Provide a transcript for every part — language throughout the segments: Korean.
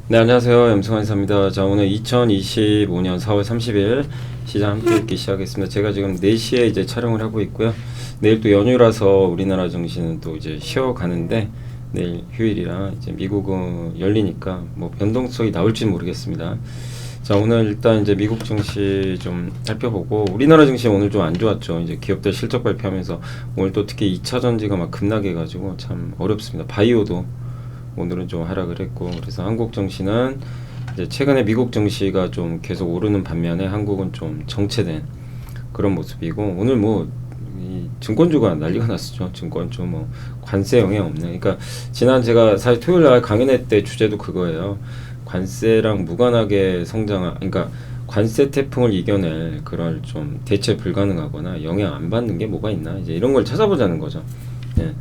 네, 안녕하세요. 염승환 이사입니다. 자, 오늘 2025년 4월 30일 시장 함께 읽기 시작했습니다. 제가 지금 4시에 이제 촬영을 하고 있고요. 내일 또 연휴라서 우리나라 증시는 또 이제 쉬어가는데, 내일 휴일이라 이제 미국은 열리니까 뭐 변동성이 나올지 모르겠습니다. 자, 오늘 일단 이제 미국 증시 좀 살펴보고, 우리나라 증시 오늘 좀 안 좋았죠. 이제 기업들 실적 발표하면서 오늘 또 특히 2차 전지가 막 급락해가지고 참 어렵습니다. 바이오도 오늘은 좀 하락을 했고, 그래서 한국 증시는 이제 최근에 미국 증시가 좀 계속 오르는 반면에 한국은 좀 정체된 그런 모습이고, 오늘 뭐 이 증권주가 난리가 났었죠. 증권주 뭐 관세 영향 없네. 그러니까 지난 제가 사실 토요일 날 강연회 때 주제도 그거예요. 관세랑 무관하게 그러니까 관세 태풍을 이겨낼 그런 좀 대체 불가능하거나 영향 안 받는 게 뭐가 있나, 이제 이런 걸 찾아보자는 거죠. 예.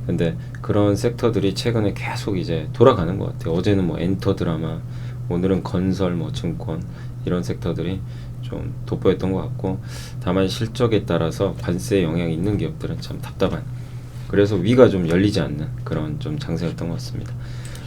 근데 그런 섹터들이 최근에 계속 이제 돌아가는 것 같아요. 어제는 뭐 엔터 드라마, 오늘은 건설, 뭐 증권, 이런 섹터들이 좀 돋보였던 것 같고, 다만 실적에 따라서 관세에 영향이 있는 기업들은 참 답답한, 그래서 위가 좀 열리지 않는 그런 좀 장세였던 것 같습니다.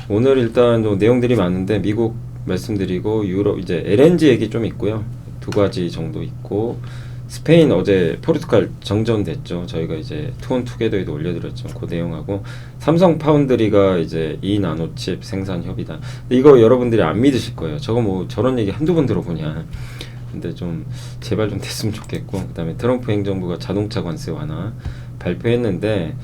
오늘 일단 좀 내용들이 많은데, 미국 말씀드리고, 유럽 이제 LNG 얘기 좀 있고요. 두 가지 정도 있고, 스페인 어제 포르투갈 정전됐죠. 저희가 이제 투온 투게더에도 올려드렸죠. 그 내용하고, 삼성 파운드리가 이제 이 나노칩 생산 협의다. 이거 여러분들이 안 믿으실 거예요. 저거 뭐 저런 얘기 한두 번 들어보냐. 근데 좀 제발 좀 됐으면 좋겠고, 그다음에 트럼프 행정부가 자동차 관세 완화 발표했는데,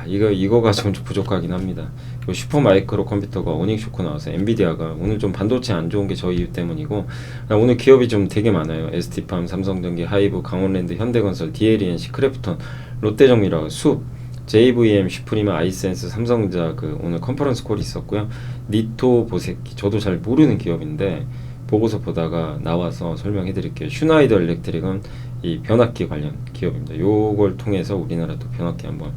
이거 가지고는 좀 부족하긴 합니다. 슈퍼마이크로 컴퓨터가 어닝 쇼크 나와서 엔비디아가 오늘 좀 반도체 안 좋은 게 저 이유 때문이고, 오늘 기업이 좀 되게 많아요. ST팜, 삼성전기, 하이브, 강원랜드, 현대건설, DLENC, 크래프톤, 롯데정밀화학, 숲, JVM, 슈프리마, 아이센스, 삼성전자 오늘 컨퍼런스 콜이 있었고요. 니토 보세키, 저도 잘 모르는 기업인데 보고서 보다가 나와서 설명해 드릴게요. 슈나이더 일렉트릭은 이 변압기 관련 기업입니다. 요걸 통해서 우리나라도 변압기 한번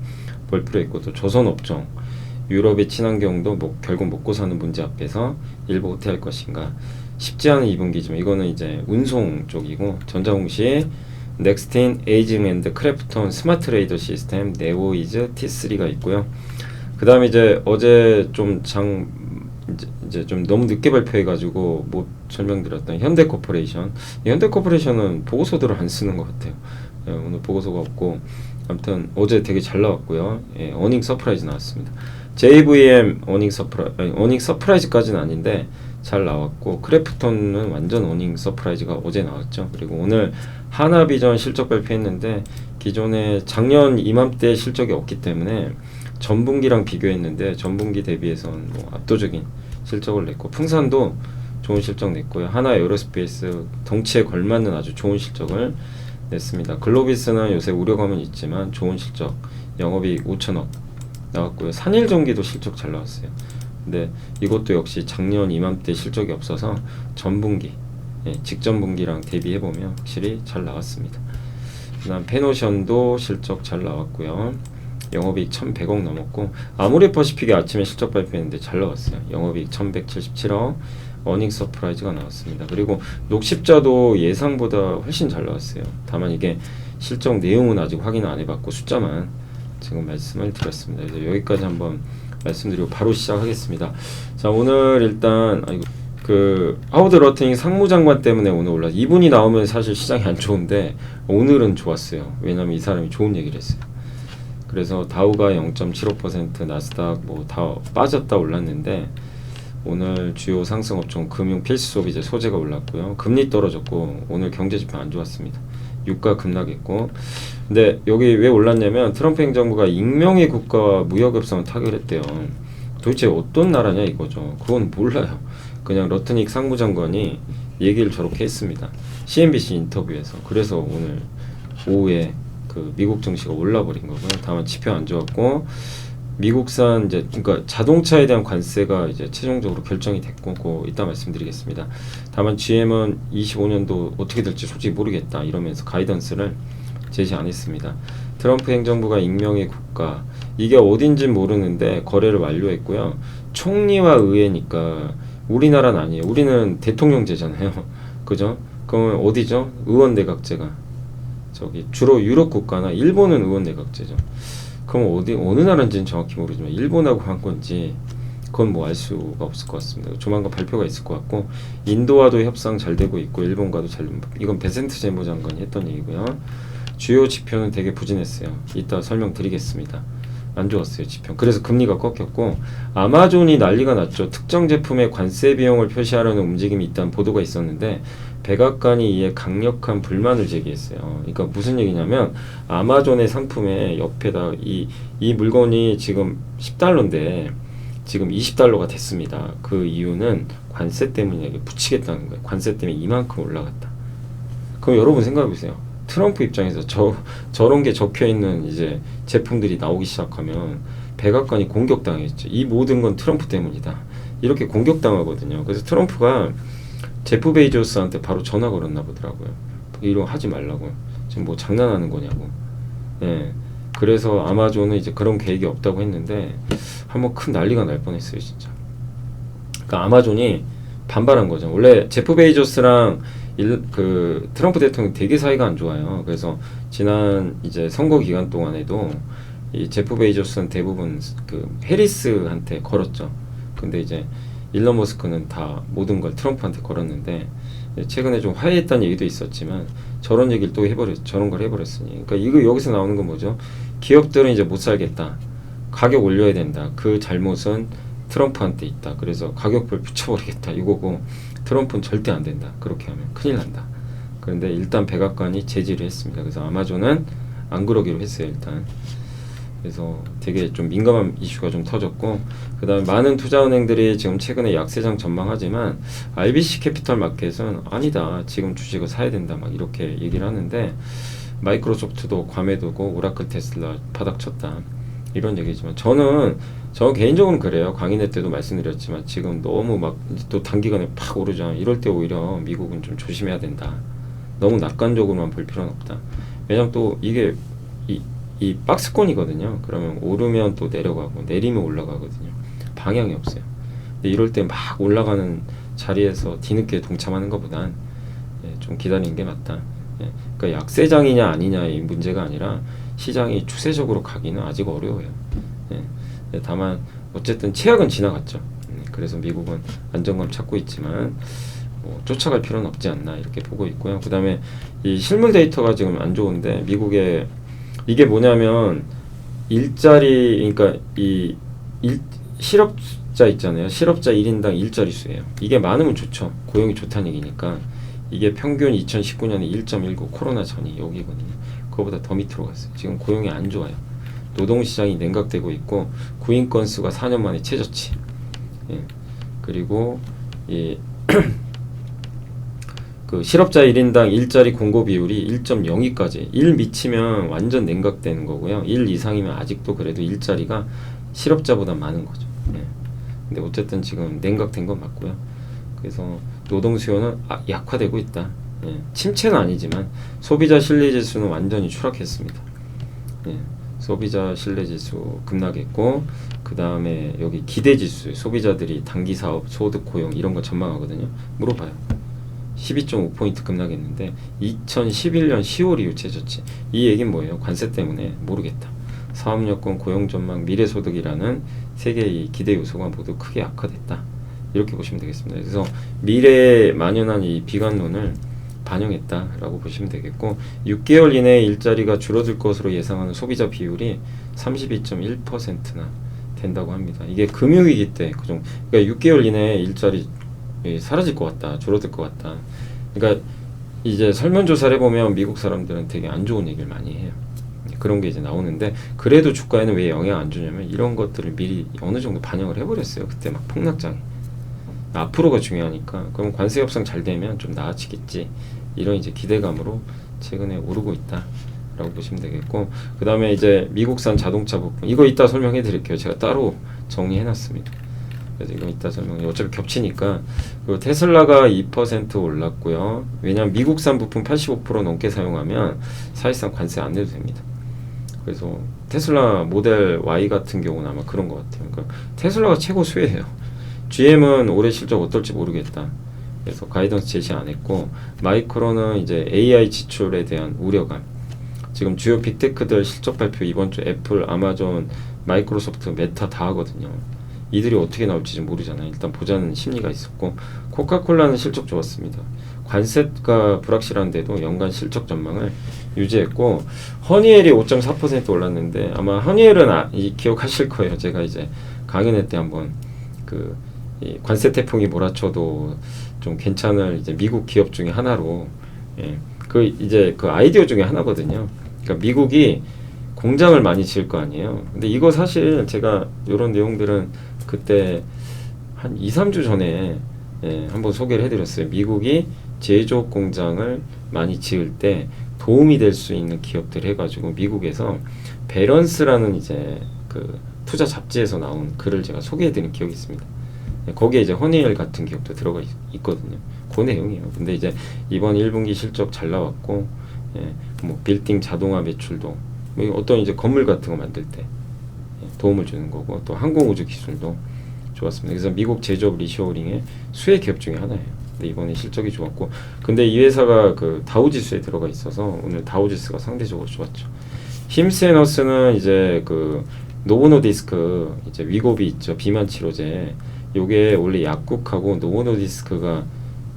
볼 필요 있고, 또 조선업종, 유럽의 친환경도 뭐 결국 먹고 사는 문제 앞에서 일부 후퇴할 것인가, 쉽지 않은 2분기지만 이거는 이제 운송 쪽이고, 전자공시, 넥스틴, 에이징앤드, 크래프톤, 스마트레이더 시스템, 네오이즈, T3가 있고요. 그 다음에 이제 어제 이제 좀 너무 늦게 발표해가지고 못 설명드렸던 현대코퍼레이션은 보고서들을 안 쓰는 것 같아요. 예, 오늘 보고서가 없고, 아무튼 어제 되게 잘 나왔고요. 예, 어닝 서프라이즈 나왔습니다. JVM 어닝 서프라이즈까지는 아닌데 잘 나왔고, 크래프톤은 완전 어닝 서프라이즈가 어제 나왔죠. 그리고 오늘 하나비전 실적 발표했는데, 기존에 작년 이맘때 실적이 없기 때문에 전분기랑 비교했는데 전분기 대비해서는 뭐 압도적인 실적을 냈고, 풍산도 좋은 실적 냈고요. 하나 에어로스페이스 덩치에 걸맞는 아주 좋은 실적을 냈습니다. 글로비스는 요새 우려감은 있지만 좋은 실적, 영업이익 5천억 나왔고요. 산일전기도 실적 잘 나왔어요. 근데 이것도 역시 작년 이맘때 실적이 없어서 전분기, 직전분기랑 대비해보면 확실히 잘 나왔습니다. 그 다음 페노션도 실적 잘 나왔고요. 영업이익 1100억 넘었고, 아모레퍼시픽이 아침에 실적 발표했는데 잘 나왔어요. 영업이익 1177억, 어닝 서프라이즈가 나왔습니다. 그리고 녹십자도 예상보다 훨씬 잘 나왔어요. 다만 이게 실적 내용은 아직 확인 안 해봤고 숫자만 지금 말씀을 드렸습니다. 그래서 여기까지 한번 말씀드리고 바로 시작하겠습니다. 자, 오늘 일단 하워드 러팅 상무장관 때문에 오늘 올랐어요. 이분이 나오면 사실 시장이 안 좋은데 오늘은 좋았어요. 왜냐면 이 사람이 좋은 얘기를 했어요. 그래서 다우가 0.75%, 나스닥 뭐 다 빠졌다 올랐는데, 오늘 주요 상승업종 금융 필수 소비재 소재가 올랐고요. 금리 떨어졌고, 오늘 경제지표 안 좋았습니다. 유가 급락했고. 근데 여기 왜 올랐냐면, 트럼프 행정부가 익명의 국가와 무역협상을 타결했대요. 도대체 어떤 나라냐 이거죠. 그건 몰라요. 그냥 러트닉 상무장관이 얘기를 저렇게 했습니다. CNBC 인터뷰에서. 그래서 오늘 오후에 미국 증시가 올라버린 거고요. 다만 지표 안 좋았고, 미국산 그러니까 자동차에 대한 관세가 이제 최종적으로 결정이 됐고, 이따 말씀드리겠습니다. 다만 GM은 25년도 어떻게 될지 솔직히 모르겠다 이러면서 가이던스를 제시 안 했습니다. 트럼프 행정부가 익명의 국가, 이게 어딘지 모르는데 거래를 완료했고요. 총리와 의회니까 우리나라는 아니에요. 우리는 대통령제잖아요. 그죠? 그러면 어디죠? 의원 내각제가 저기 주로 유럽 국가나 일본은 의원 내각제죠. 그럼 어느 나라인지는 정확히 모르지만 일본하고 한 건지 그건 뭐 알 수가 없을 것 같습니다. 조만간 발표가 있을 것 같고, 인도와도 협상 잘 되고 있고 일본과도 잘, 이건 베센트 재무장관이 했던 얘기고요. 주요 지표는 되게 부진했어요. 이따 설명드리겠습니다. 안 좋았어요, 지표. 그래서 금리가 꺾였고, 아마존이 난리가 났죠. 특정 제품의 관세 비용을 표시하려는 움직임이 있다는 보도가 있었는데, 백악관이 이에 강력한 불만을 제기했어요. 그러니까 무슨 얘기냐면, 아마존의 상품에 옆에다 이 물건이 지금 10달러인데 지금 20달러가 됐습니다. 그 이유는 관세 때문에 붙이겠다는 거예요. 관세 때문에 이만큼 올라갔다. 그럼 여러분 생각해보세요. 트럼프 입장에서 저런 게 적혀 있는 이제 제품들이 나오기 시작하면 백악관이 공격당했죠. 이 모든 건 트럼프 때문이다. 이렇게 공격당하거든요. 그래서 트럼프가 제프 베이조스한테 바로 전화 걸었나 보더라고요. 이런 거 하지 말라고요. 지금 뭐 장난하는 거냐고. 예. 그래서 아마존은 이제 그런 계획이 없다고 했는데 한번 큰 난리가 날 뻔했어요, 진짜. 그러니까 아마존이 반발한 거죠. 원래 제프 베이조스랑 그 트럼프 대통령 되게 사이가 안 좋아요. 그래서 지난 이제 선거 기간 동안에도 이 제프 베이조스는 대부분 그 해리스한테 걸었죠. 근데 이제 일론 머스크는 다 모든 걸 트럼프한테 걸었는데, 최근에 좀 화해했다는 얘기도 있었지만 저런 얘기를 또 저런 걸 해버렸으니, 그러니까 이거 여기서 나오는 건 뭐죠? 기업들은 이제 못 살겠다. 가격 올려야 된다. 그 잘못은 트럼프한테 있다. 그래서 가격을 붙여버리겠다. 이거고, 트럼프는 절대 안 된다. 그렇게 하면 큰일 난다. 그런데 일단 백악관이 제지를 했습니다. 그래서 아마존은 안 그러기로 했어요, 일단. 그래서 되게 좀 민감한 이슈가 좀 터졌고, 그 다음에 많은 투자은행들이 지금 최근에 약세장 전망하지만 RBC 캐피털 마켓은 아니다, 지금 주식을 사야 된다, 막 이렇게 얘기를 하는데, 마이크로소프트도 괌에 두고 오라클 테슬라 바닥 쳤다, 이런 얘기지만 저 개인적으로는 그래요. 강의회 때도 말씀드렸지만 지금 너무 막 또 단기간에 팍 오르잖아. 이럴 때 오히려 미국은 좀 조심해야 된다. 너무 낙관적으로만 볼 필요는 없다. 왜냐면 또 이게 이 박스권이거든요. 그러면 오르면 또 내려가고 내리면 올라가거든요. 방향이 없어요. 근데 이럴 때 막 올라가는 자리에서 뒤늦게 동참하는 것보단 좀 기다리는 게 맞다. 그러니까 약세장이냐 아니냐의 문제가 아니라 시장이 추세적으로 가기는 아직 어려워요. 다만 어쨌든 최악은 지나갔죠. 그래서 미국은 안정감 찾고 있지만 쫓아갈 필요는 없지 않나, 이렇게 보고 있고요. 그 다음에 이 실물 데이터가 지금 안 좋은데, 미국의 이게 뭐냐면 일자리, 그러니까 실업자 있잖아요. 실업자 1인당 일자리 수예요. 이게 많으면 좋죠. 고용이 좋다는 얘기니까. 이게 평균 2019년에 1.19, 코로나 전이 여기거든요. 그거보다 더 밑으로 갔어요. 지금 고용이 안 좋아요. 노동시장이 냉각되고 있고, 구인 건수가 4년 만에 최저치. 그리고 그 실업자 1인당 일자리 공고 비율이 1.02까지, 1 미치면 완전 냉각되는 거고요. 1 이상이면 아직도 그래도 일자리가 실업자보다 많은 거죠. 근데 어쨌든 지금 냉각된 건 맞고요. 그래서 노동 수요는 약화되고 있다. 침체는 아니지만 소비자 신뢰 지수는 완전히 추락했습니다. 소비자 신뢰 지수 급락했고, 그 다음에 여기 기대 지수, 소비자들이 단기 사업, 소득, 고용 이런 거 전망하거든요. 물어봐요. 12.5포인트 급락했는데 2011년 10월 이후 최저치. 이 얘기는 뭐예요? 관세 때문에 모르겠다. 사업 여건, 고용 전망, 미래 소득이라는 세 개의 기대 요소가 모두 크게 악화됐다. 이렇게 보시면 되겠습니다. 그래서 미래에 만연한 이 비관론을 반영했다라고 보시면 되겠고, 6개월 이내에 일자리가 줄어들 것으로 예상하는 소비자 비율이 32.1%나 된다고 합니다. 이게 금융위기 때 그러니까 6개월 이내에 일자리 사라질 것 같다, 줄어들 것 같다. 그러니까 이제 설문조사를 해보면 미국 사람들은 되게 안 좋은 얘기를 많이 해요. 그런 게 이제 나오는데, 그래도 주가에는 왜 영향 안 주냐면 이런 것들을 미리 어느 정도 반영을 해버렸어요. 그때 막 폭락장에. 앞으로가 중요하니까. 그럼 관세 협상 잘 되면 좀 나아지겠지, 이런 이제 기대감으로 최근에 오르고 있다 라고 보시면 되겠고, 그 다음에 이제 미국산 자동차 부품, 이거 이따 설명해 드릴게요. 제가 따로 정리해 놨습니다. 그래서 이거 이따 설명해. 어차피 겹치니까. 그리고 테슬라가 2% 올랐고요. 왜냐하면 미국산 부품 85% 넘게 사용하면 사실상 관세 안 내도 됩니다. 그래서 테슬라 모델 Y 같은 경우는 아마 그런 것 같아요. 그러니까 테슬라가 최고 수혜예요. GM은 올해 실적 어떨지 모르겠다. 그래서 가이던스 제시 안 했고, 마이크론은 이제 AI 지출에 대한 우려감. 지금 주요 빅테크들 실적 발표 이번 주 애플, 아마존, 마이크로소프트, 메타 다 하거든요. 이들이 어떻게 나올지 좀 모르잖아요. 일단 보자는 심리가 있었고, 코카콜라는 실적 좋았습니다. 관세가 불확실한데도 연간 실적 전망을 유지했고, 허니엘이 5.4% 올랐는데, 아마 허니엘은 기억하실 거예요. 제가 이제 강연회 때 한번 이 관세 태풍이 몰아쳐도 좀 괜찮을 이제 미국 기업 중에 하나로, 이제 그 아이디어 중에 하나거든요. 그러니까 미국이 공장을 많이 지을 거 아니에요. 근데 이거 사실 제가 이런 내용들은 그때 한 2, 3주 전에 한번 소개를 해드렸어요. 미국이 제조업 공장을 많이 지을 때 도움이 될 수 있는 기업들 해가지고 미국에서 밸런스라는 이제 그 투자 잡지에서 나온 글을 제가 소개해드린 기억이 있습니다. 거기에 이제 허니엘 같은 기업도 들어가 있거든요. 그 내용이에요. 근데 이제 이번 1분기 실적 잘 나왔고, 뭐 빌딩 자동화 매출도 뭐 어떤 이제 건물 같은 거 만들 때 도움을 주는 거고, 또 항공우주 기술도 좋았습니다. 그래서 미국 제조업 리쇼어링의 수혜 기업 중에 하나예요. 근데 이번에 실적이 좋았고, 근데 이 회사가 그 다우지수에 들어가 있어서 오늘 다우지수가 상대적으로 좋았죠. 힘스앤허스는 이제 그 노보노디스크 이제 위고비 있죠. 비만 치료제. 요게 원래 약국하고 노보노디스크가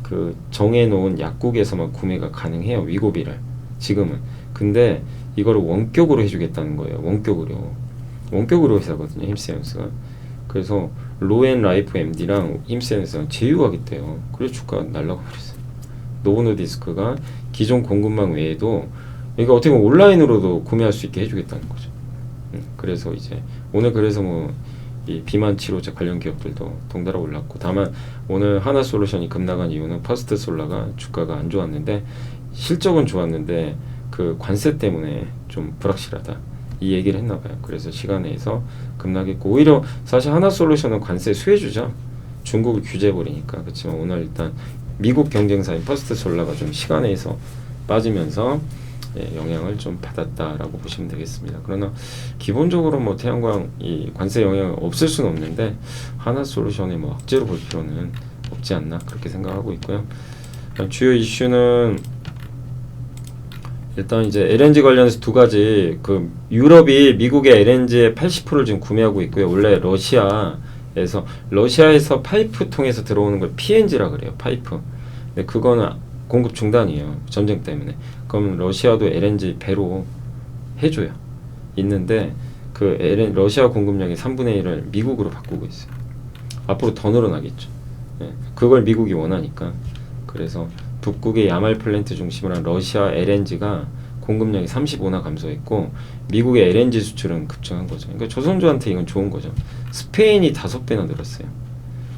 그 정해놓은 약국에서만 구매가 가능해요. 위고비를 지금은. 근데 이거를 원격으로 해주겠다는 거예요. 원격으로 회사거든요. 힘스앤허스가. 그래서 로앤라이프 MD랑 힘스앤허스랑 제휴하겠대요. 그래서 주가가 날라가 버렸어요. 노보노디스크가 기존 공급망 외에도 이거 어떻게 보면 온라인으로도 구매할 수 있게 해주겠다는 거죠. 그래서 이제 오늘 그래서 뭐 이 비만 치료제 관련 기업들도 덩달아 올랐고, 다만 오늘 하나솔루션이 급락한 이유는 퍼스트솔라가 주가가 안 좋았는데 실적은 좋았는데 그 관세 때문에 좀 불확실하다 이 얘기를 했나 봐요. 그래서 시간에서 급락했고, 오히려 사실 하나솔루션은 관세 수혜주죠. 중국을 규제해버리니까. 그렇지만 오늘 일단 미국 경쟁사인 퍼스트솔라가 좀 시간에서 빠지면서 영향을 좀 받았다라고 보시면 되겠습니다. 그러나 기본적으로 뭐 태양광 이 관세 영향 없을 수는 없는데 하나솔루션에 뭐 억지로 볼 필요는 없지 않나 그렇게 생각하고 있고요. 주요 이슈는 일단 이제 LNG 관련해서 두 가지, 그 유럽이 미국의 LNG의 80%를 지금 구매하고 있고요. 원래 러시아에서 파이프 통해서 들어오는 걸 PNG라 그래요. 파이프. 근데 그거는 공급 중단이에요. 전쟁 때문에. 그럼 러시아도 LNG 배로 해줘요. 있는데 그 러시아 공급량의 3분의 1을 미국으로 바꾸고 있어요. 앞으로 더 늘어나겠죠. 그걸 미국이 원하니까. 그래서 북극의 야말 플랜트 중심으로 한 러시아 LNG가 공급량이 35나 감소했고, 미국의 LNG 수출은 급증한 거죠. 그러니까 조선주한테 이건 좋은 거죠. 스페인이 5배나 늘었어요.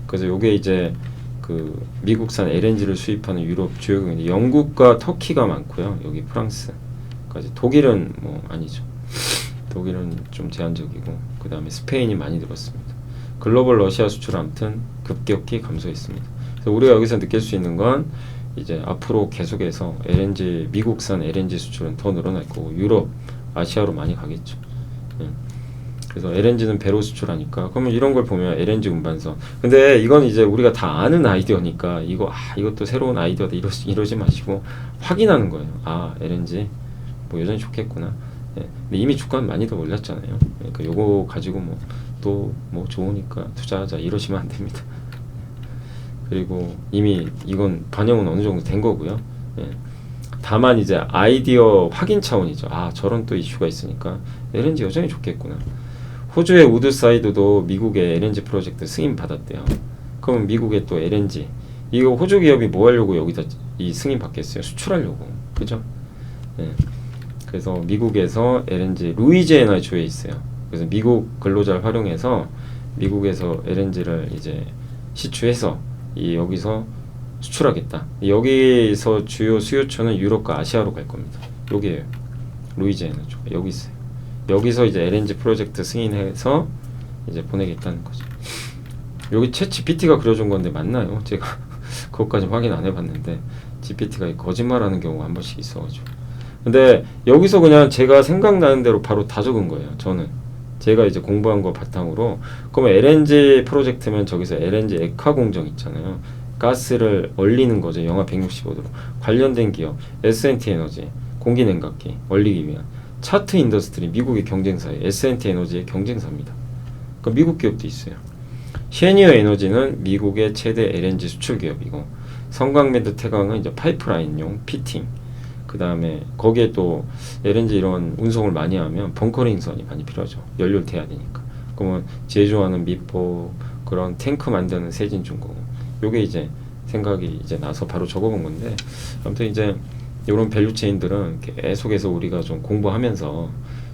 그래서 요게 이제 그 미국산 LNG를 수입하는 유럽 주요 국이 영국과 터키가 많고요. 여기 프랑스까지. 독일은 뭐 아니죠. 독일은 좀 제한적이고, 그 다음에 스페인이 많이 늘었습니다. 글로벌 러시아 수출 아무튼 급격히 감소했습니다. 그래서 우리가 여기서 느낄 수 있는 건 이제 앞으로 계속해서 미국산 LNG 수출은 더 늘어날 거고, 유럽, 아시아로 많이 가겠죠. 그래서 LNG는 배로 수출하니까, 그러면 이런 걸 보면 LNG 운반선. 근데 이건 이제 우리가 다 아는 아이디어니까 이것도 새로운 아이디어다 이러지 마시고 확인하는 거예요. LNG 뭐 여전히 좋겠구나. 근데 이미 주가는 많이 더 올랐잖아요. 그러니까 요거 가지고 뭐 또 뭐 좋으니까 투자하자 이러시면 안 됩니다. 그리고 이미 이건 반영은 어느 정도 된 거고요. 다만 이제 아이디어 확인 차원이죠. 저런 또 이슈가 있으니까 LNG 여전히 좋겠구나. 호주의 우드사이드도 미국의 LNG 프로젝트 승인 받았대요. 그럼 미국의 또 LNG, 이거 호주 기업이 뭐 하려고 여기다 이 승인 받겠어요? 수출하려고. 그죠? 그래서 미국에서 LNG 루이지애나 주에 있어요. 그래서 미국 근로자를 활용해서 미국에서 LNG를 이제 시추해서 여기서 수출하겠다. 여기서 주요 수요처는 유럽과 아시아로 갈 겁니다. 여기에요. 루이지애나 쪽 여기 있어요. 여기서 이제 LNG 프로젝트 승인해서 이제 보내겠다는 거죠. 여기 챗 GPT가 그려준 건데 맞나요? 제가 그것까지 확인 안 해봤는데 GPT가 거짓말하는 경우가 한 번씩 있어가지고. 근데 여기서 그냥 제가 생각나는 대로 바로 다 적은 거예요. 저는 제가 이제 공부한 거 바탕으로. 그러면 LNG 프로젝트면 저기서 LNG 액화 공정 있잖아요. 가스를 얼리는 거죠. 영하 165도로. 관련된 기업 S&T 에너지 공기냉각기 얼리기 위한. 차트 인더스트리 미국의 경쟁사예요. S&T 에너지의 경쟁사입니다. 그러니까 미국 기업도 있어요. 쉐니어 에너지는 미국의 최대 LNG 수출 기업이고, 성광매도 태광은 이제 파이프라인용 피팅, 그 다음에 거기에 또 LNG 이런 운송을 많이 하면 벙커링선이 많이 필요하죠. 연료를 대야 되니까. 그러면 제조하는 미포, 그런 탱크 만드는 세진중공, 요게 이제 생각이 이제 나서 바로 적어본 건데, 아무튼 이제 이런 밸류체인들은 계속해서 우리가 좀 공부하면서,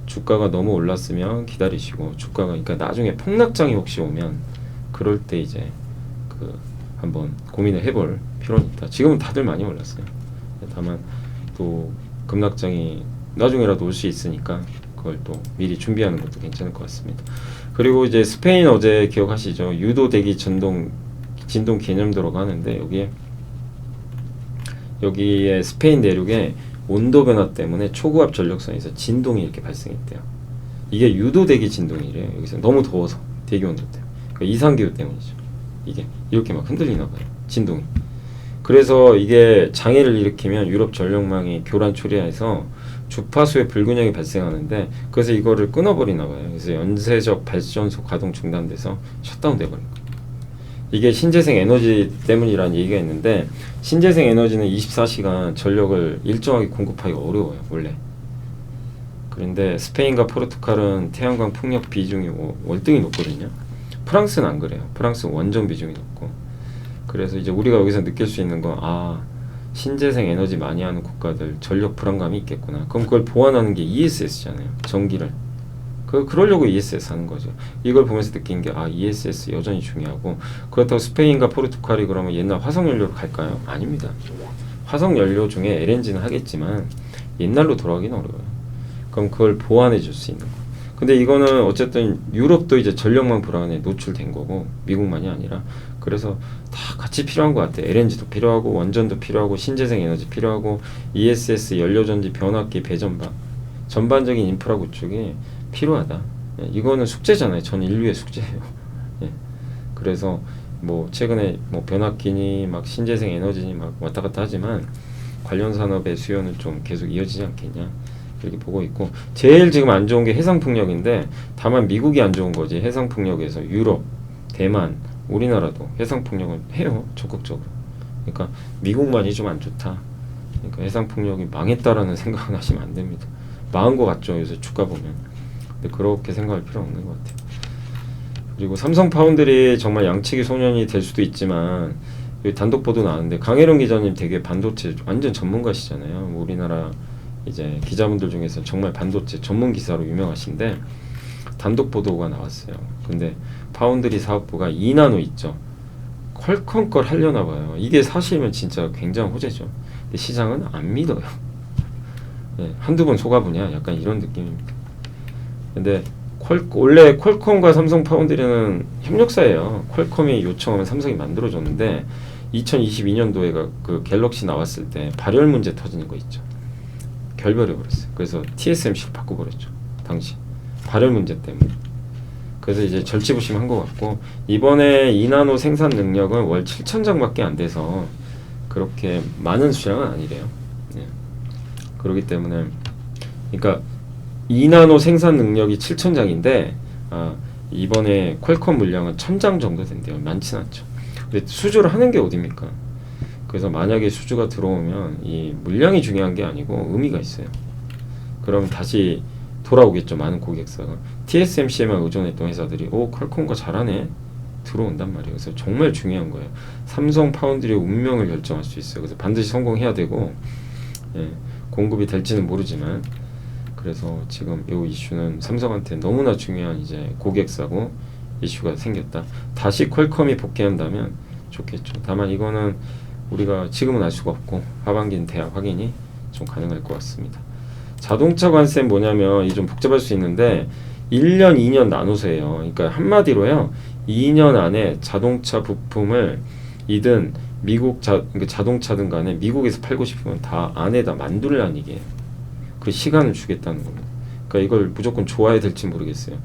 주가가 너무 올랐으면 기다리시고, 주가가 그러니까 나중에 폭락장이 혹시 오면 그럴 때 이제 그 한번 고민을 해볼 필요는 있다. 지금은 다들 많이 올랐어요. 다만 또 급락장이 나중에라도 올 수 있으니까 그걸 또 미리 준비하는 것도 괜찮을 것 같습니다. 그리고 이제 스페인 어제 기억하시죠? 유도 대기 진동 개념도라고 하는데, 여기에 스페인 내륙에 온도 변화 때문에 초고압 전력선에서 진동이 이렇게 발생했대요. 이게 유도 대기 진동이래요. 여기서 너무 더워서 대기 온도 때문에, 그러니까 이상기후 때문이죠. 이게 이렇게 막 흔들리나 봐요, 진동이. 그래서 이게 장애를 일으키면 유럽 전력망이 교란 초래해서 주파수의 불균형이 발생하는데, 그래서 이거를 끊어버리나 봐요. 그래서 연쇄적 발전소 가동 중단돼서 셧다운 돼버린 거예요. 이게 신재생 에너지 때문이라는 얘기가 있는데, 신재생 에너지는 24시간 전력을 일정하게 공급하기가 어려워요, 원래. 그런데 스페인과 포르투갈은 태양광 풍력 비중이 월등히 높거든요. 프랑스는 안 그래요. 프랑스는 원전 비중이 높고. 그래서 이제 우리가 여기서 느낄 수 있는 건, 신재생 에너지 많이 하는 국가들 전력 불안감이 있겠구나. 그럼 그걸 보완하는 게 ESS잖아요. 전기를. 그러려고 ESS 하는 거죠. 이걸 보면서 느낀 게, ESS 여전히 중요하고, 그렇다고 스페인과 포르투갈이 그러면 옛날 화석연료로 갈까요? 아닙니다. 화석연료 중에 LNG는 하겠지만 옛날로 돌아가기는 어려워요. 그럼 그걸 보완해 줄 수 있는 거. 근데 이거는 어쨌든 유럽도 이제 전력망 불안에 노출된 거고, 미국만이 아니라. 그래서 다 같이 필요한 것 같아요. LNG도 필요하고, 원전도 필요하고, 신재생 에너지 필요하고, ESS 연료전지 변압기 배전방, 전반적인 인프라 구축이 필요하다. 이거는 숙제잖아요. 전 인류의 숙제예요. 그래서 뭐 최근에 뭐 변압기니 막 신재생 에너지니 막 왔다 갔다 하지만 관련 산업의 수요는 좀 계속 이어지지 않겠냐, 이렇게 보고 있고, 제일 지금 안 좋은 게 해상풍력인데, 다만 미국이 안 좋은 거지. 해상풍력에서 유럽, 대만, 우리나라도 해상풍력을 해요, 적극적으로. 그러니까 미국만이 좀 안 좋다. 그러니까 해상풍력이 망했다라는 생각은 하시면 안 됩니다. 망한 것 같죠, 요새 주가 보면. 근데 그렇게 생각할 필요 없는 것 같아요. 그리고 삼성 파운드리 정말 양치기 소년이 될 수도 있지만, 여기 단독 보도 나왔는데, 강혜룡 기자님 되게 반도체 완전 전문가시잖아요. 우리나라 이제 기자분들 중에서 정말 반도체 전문 기사로 유명하신데, 단독 보도가 나왔어요. 근데 파운드리 사업부가 2나노 있죠, 퀄컴 걸 하려나 봐요. 이게 사실이면 진짜 굉장한 호재죠. 근데 시장은 안 믿어요. 한두 번 속아보냐, 약간 이런 느낌입니다. 근데 원래 퀄컴과 삼성 파운드리는 협력사예요. 퀄컴이 요청하면 삼성이 만들어줬는데, 2022년도에 그 갤럭시 나왔을 때 발열 문제 터지는 거 있죠. 결별해버렸어요. 그래서 TSMC로 바꿔버렸죠, 당시 발열 문제 때문에. 그래서 이제 절치부심한 것 같고, 이번에 2나노 생산 능력은 월 7,000장밖에 안 돼서 그렇게 많은 수량은 아니래요. 그렇기 때문에, 그러니까 2나노 생산 능력이 7,000장인데, 이번에 퀄컴 물량은 1,000장 정도 된대요. 많진 않죠. 근데 수주를 하는 게 어딥니까? 그래서 만약에 수주가 들어오면 이 물량이 중요한 게 아니고 의미가 있어요. 그럼 다시 돌아오겠죠, 많은 고객사가. TSMC에만 의존했던 회사들이 퀄컴과 잘하네, 들어온단 말이에요. 그래서 정말 중요한 거예요. 삼성 파운드리의 운명을 결정할 수 있어요. 그래서 반드시 성공해야 되고, 공급이 될지는 모르지만, 그래서 지금 이 이슈는 삼성한테 너무나 중요한 이제 고객사고 이슈가 생겼다. 다시 퀄컴이 복귀한다면 좋겠죠. 다만 이거는 우리가 지금은 알 수가 없고, 하반기는 대학 확인이 좀 가능할 것 같습니다. 자동차 관세는 뭐냐면, 이 좀 복잡할 수 있는데 1년, 2년 나눠서예요. 그러니까 한마디로요, 2년 안에 자동차 부품을 이든 미국 그러니까 자동차든 간에 미국에서 팔고 싶으면 다 안에다 만들라는 얘기예요. 그 시간을 주겠다는 겁니다. 그러니까 이걸 무조건 좋아야 될지 모르겠어요.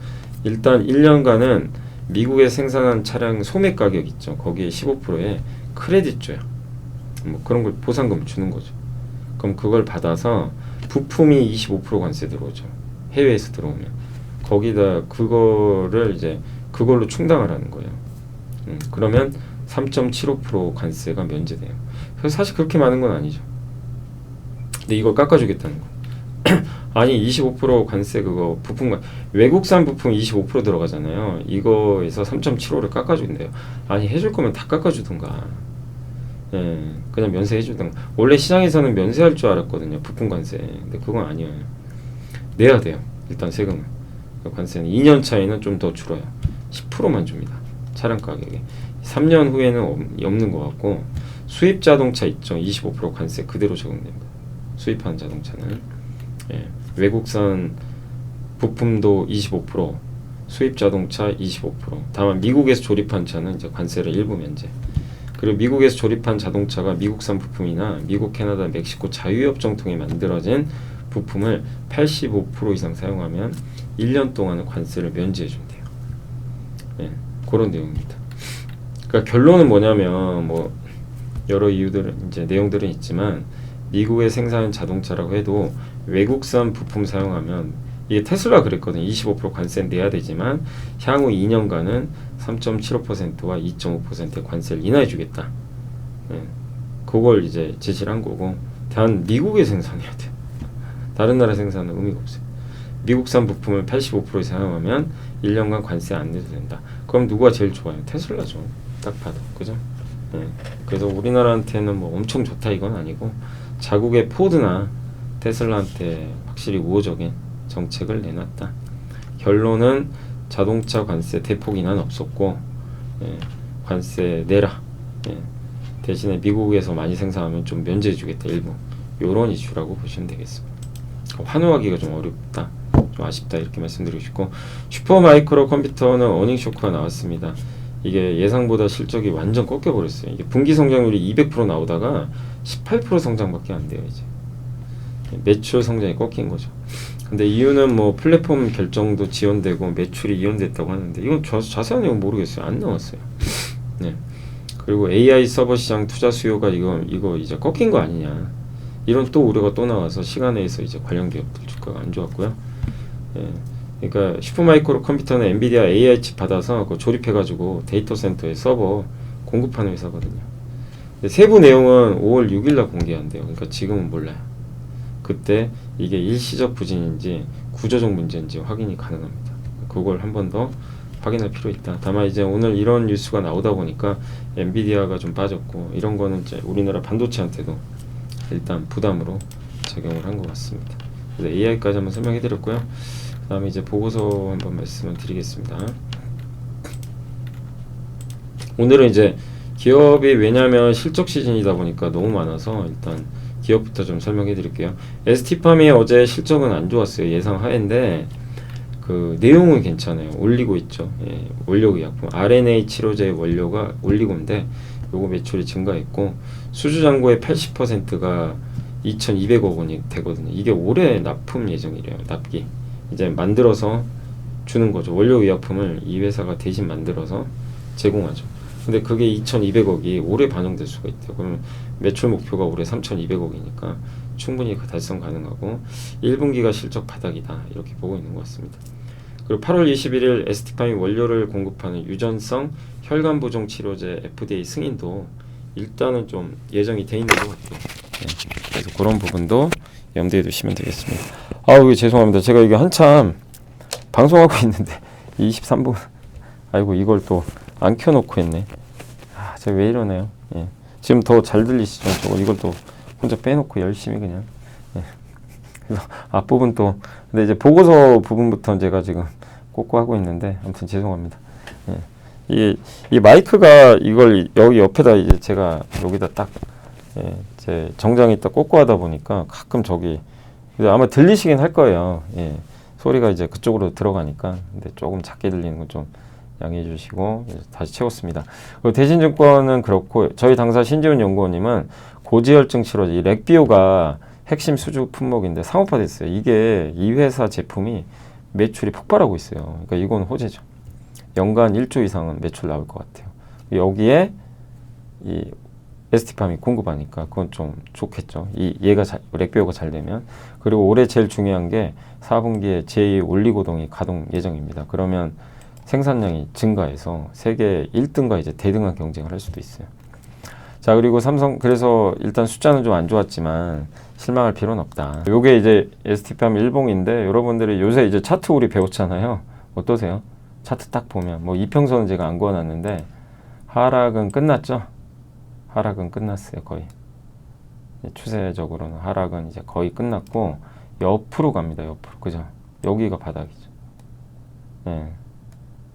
일단 1년간은 미국에 생산한 차량 소매 가격 있죠, 거기에 15%에 크레딧 줘요. 뭐 그런 걸 보상금 주는 거죠. 그럼 그걸 받아서 부품이 25% 관세 들어오죠, 해외에서 들어오면. 거기다 그거를 이제 그걸로 충당을 하는 거예요. 그러면 3.75% 관세가 면제돼요. 그래서 사실 그렇게 많은 건 아니죠. 근데 이걸 깎아주겠다는 거. 아니 25% 관세 그거 부품 외국산 부품 25% 들어가잖아요. 이거에서 3.75를 깎아준대요. 아니 해줄 거면 다 깎아주든가. 예, 그냥 면세해주든가. 원래 시장에서는 면세할 줄 알았거든요. 부품 관세. 근데 그건 아니에요. 내야 돼요. 일단 세금은. 관세는 2년 차에는 좀 더 줄어요. 10%만 줍니다. 차량 가격에. 3년 후에는 없는 것 같고 수입 자동차 있죠. 25% 관세 그대로 적용됩니다. 수입하는 자동차는. 예, 외국산 부품도 25%, 수입 자동차 25%. 다만 미국에서 조립한 차는 이제 관세를 일부 면제. 그리고 미국에서 조립한 자동차가 미국산 부품이나 미국, 캐나다, 멕시코 자유협정 통해 만들어진 부품을 85% 이상 사용하면 1년 동안은 관세를 면제해 준대요. 예, 그런 내용입니다. 그러니까 결론은 뭐냐면 뭐 여러 이유들은 이제 내용들은 있지만 미국에 생산한 자동차라고 해도 외국산 부품 사용하면 이게 테슬라 그랬거든요. 25% 관세 내야 되지만 향후 2년간은 3.75%와 2.5%의 관세를 인하해 주겠다. 예, 그걸 이제 제시를 한 거고 단 미국에 생산해야 돼요. 다른 나라 생산은 의미가 없어요. 미국산 부품을 85% 사용하면 1년간 관세 안 내도 된다. 그럼 누가 제일 좋아요? 테슬라죠. 딱 봐도. 그죠? 예, 그래서 우리나라한테는 뭐 엄청 좋다 이건 아니고 자국의 포드나 테슬라한테 확실히 우호적인 정책을 내놨다. 결론은 자동차 관세 대폭 인하는 없었고 예, 관세 내라. 예, 대신에 미국에서 많이 생산하면 좀 면제해 주겠다 일부. 요런 이슈라고 보시면 되겠습니다. 환호하기가 좀 어렵다. 좀 아쉽다 이렇게 말씀드리고 싶고 슈퍼마이크로 컴퓨터는 어닝 쇼크가 나왔습니다. 이게 예상보다 실적이 완전 꺾여버렸어요. 이게 분기 성장률이 200% 나오다가 18% 성장밖에 안 돼요. 이제 매출 성장이 꺾인 거죠. 근데 이유는 뭐 플랫폼 결정도 지연되고 매출이 이연됐다고 하는데 이건 자세한 내용 모르겠어요. 안 나왔어요. 네. 그리고 AI 서버 시장 투자 수요가 이거 이제 꺾인 거 아니냐 이런 또 우려가 또 나와서 시간에서 이제 관련 기업들 주가가 안 좋았고요. 예. 그러니까 슈퍼마이크로 컴퓨터는 엔비디아 AI 칩 받아서 그거 조립해가지고 데이터 센터에 서버 공급하는 회사거든요. 세부 내용은 5월 6일날 공개한대요. 그러니까 지금은 몰라요. 그때 이게 일시적 부진인지 구조적 문제인지 확인이 가능합니다. 그걸 한 번 더 확인할 필요 있다. 다만 이제 오늘 이런 뉴스가 나오다 보니까 엔비디아가 좀 빠졌고 이런 거는 이제 우리나라 반도체한테도 일단 부담으로 적용을 한 것 같습니다. 그래서 AI까지 한번 설명해 드렸고요. 그 다음에 이제 보고서 한번 말씀을 드리겠습니다. 오늘은 이제 기업이 왜냐하면 실적 시즌이다 보니까 너무 많아서 일단 기업부터 좀 설명해 드릴게요. ST팜이 어제 실적은 안 좋았어요. 예상 하인데 그 내용은 괜찮아요. 올리고 있죠. 예, 원료의약품 RNA 치료제 원료가 올리고인데 요거 매출이 증가했고 수주잔고의 80%가 2,200억 원이 되거든요. 이게 올해 납품 예정이래요. 납기 이제 만들어서 주는 거죠. 원료의약품을 이 회사가 대신 만들어서 제공하죠. 근데 그게 2,200억이 올해 반영될 수가 있대요. 그러면 매출 목표가 올해 3,200억이니까 충분히 달성 가능하고 1분기가 실적 바닥이다 이렇게 보고 있는 것 같습니다. 그리고 8월 21일 ST팜이 원료를 공급하는 유전성 혈관 부종 치료제 FDA 승인도 일단은 좀 예정이 돼 있는 것 같아요. 네, 그래서 그런 부분도 염두에 두시면 되겠습니다. 아우 죄송합니다. 제가 이게 한참 방송하고 있는데 23분 아이고 이걸 또 안 켜놓고 했네. 아, 제가 왜 이러네요. 예. 지금 더 잘 들리시죠? 저거 이걸 또 혼자 빼놓고 열심히 그냥. 예. 그래서 앞부분 또 근데 이제 보고서 부분부터 제가 지금 꽂고 하고 있는데 아무튼 죄송합니다. 예. 이 마이크가 이걸 여기 옆에다 이제 제가 여기다 딱 예, 제 정장에 딱 꽂고 하다 보니까 가끔 저기 아마 들리시긴 할 거예요. 예. 소리가 이제 그쪽으로 들어가니까 근데 조금 작게 들리는 건 좀 양해해 주시고 다시 채웠습니다. 대신증권은 그렇고 저희 당사 신지훈 연구원님은 고지혈증 치료제 이 렉비오가 핵심 수주 품목인데 상업화됐어요. 이게 이 회사 제품이 매출이 폭발하고 있어요. 그러니까 이건 호재죠. 연간 1조 이상은 매출 나올 것 같아요. 여기에 이 ST팜이 공급하니까 그건 좀 좋겠죠. 얘가 렉비오가 잘 되면. 그리고 올해 제일 중요한 게 4분기에 제2 올리고동이 가동 예정입니다. 그러면 생산량이 증가해서 세계 1등과 이제 대등한 경쟁을 할 수도 있어요. 자, 그리고 삼성, 그래서 일단 숫자는 좀 안 좋았지만 실망할 필요는 없다. 요게 이제 STP하면 일봉인데, 여러분들이 요새 이제 차트 우리 배웠잖아요. 어떠세요? 차트 딱 보면 뭐 이평선은 제가 안 그어놨는데 하락은 끝났죠? 하락은 끝났어요. 거의 추세적으로는 하락은 이제 거의 끝났고 옆으로 갑니다. 옆으로. 그죠? 여기가 바닥이죠. 예.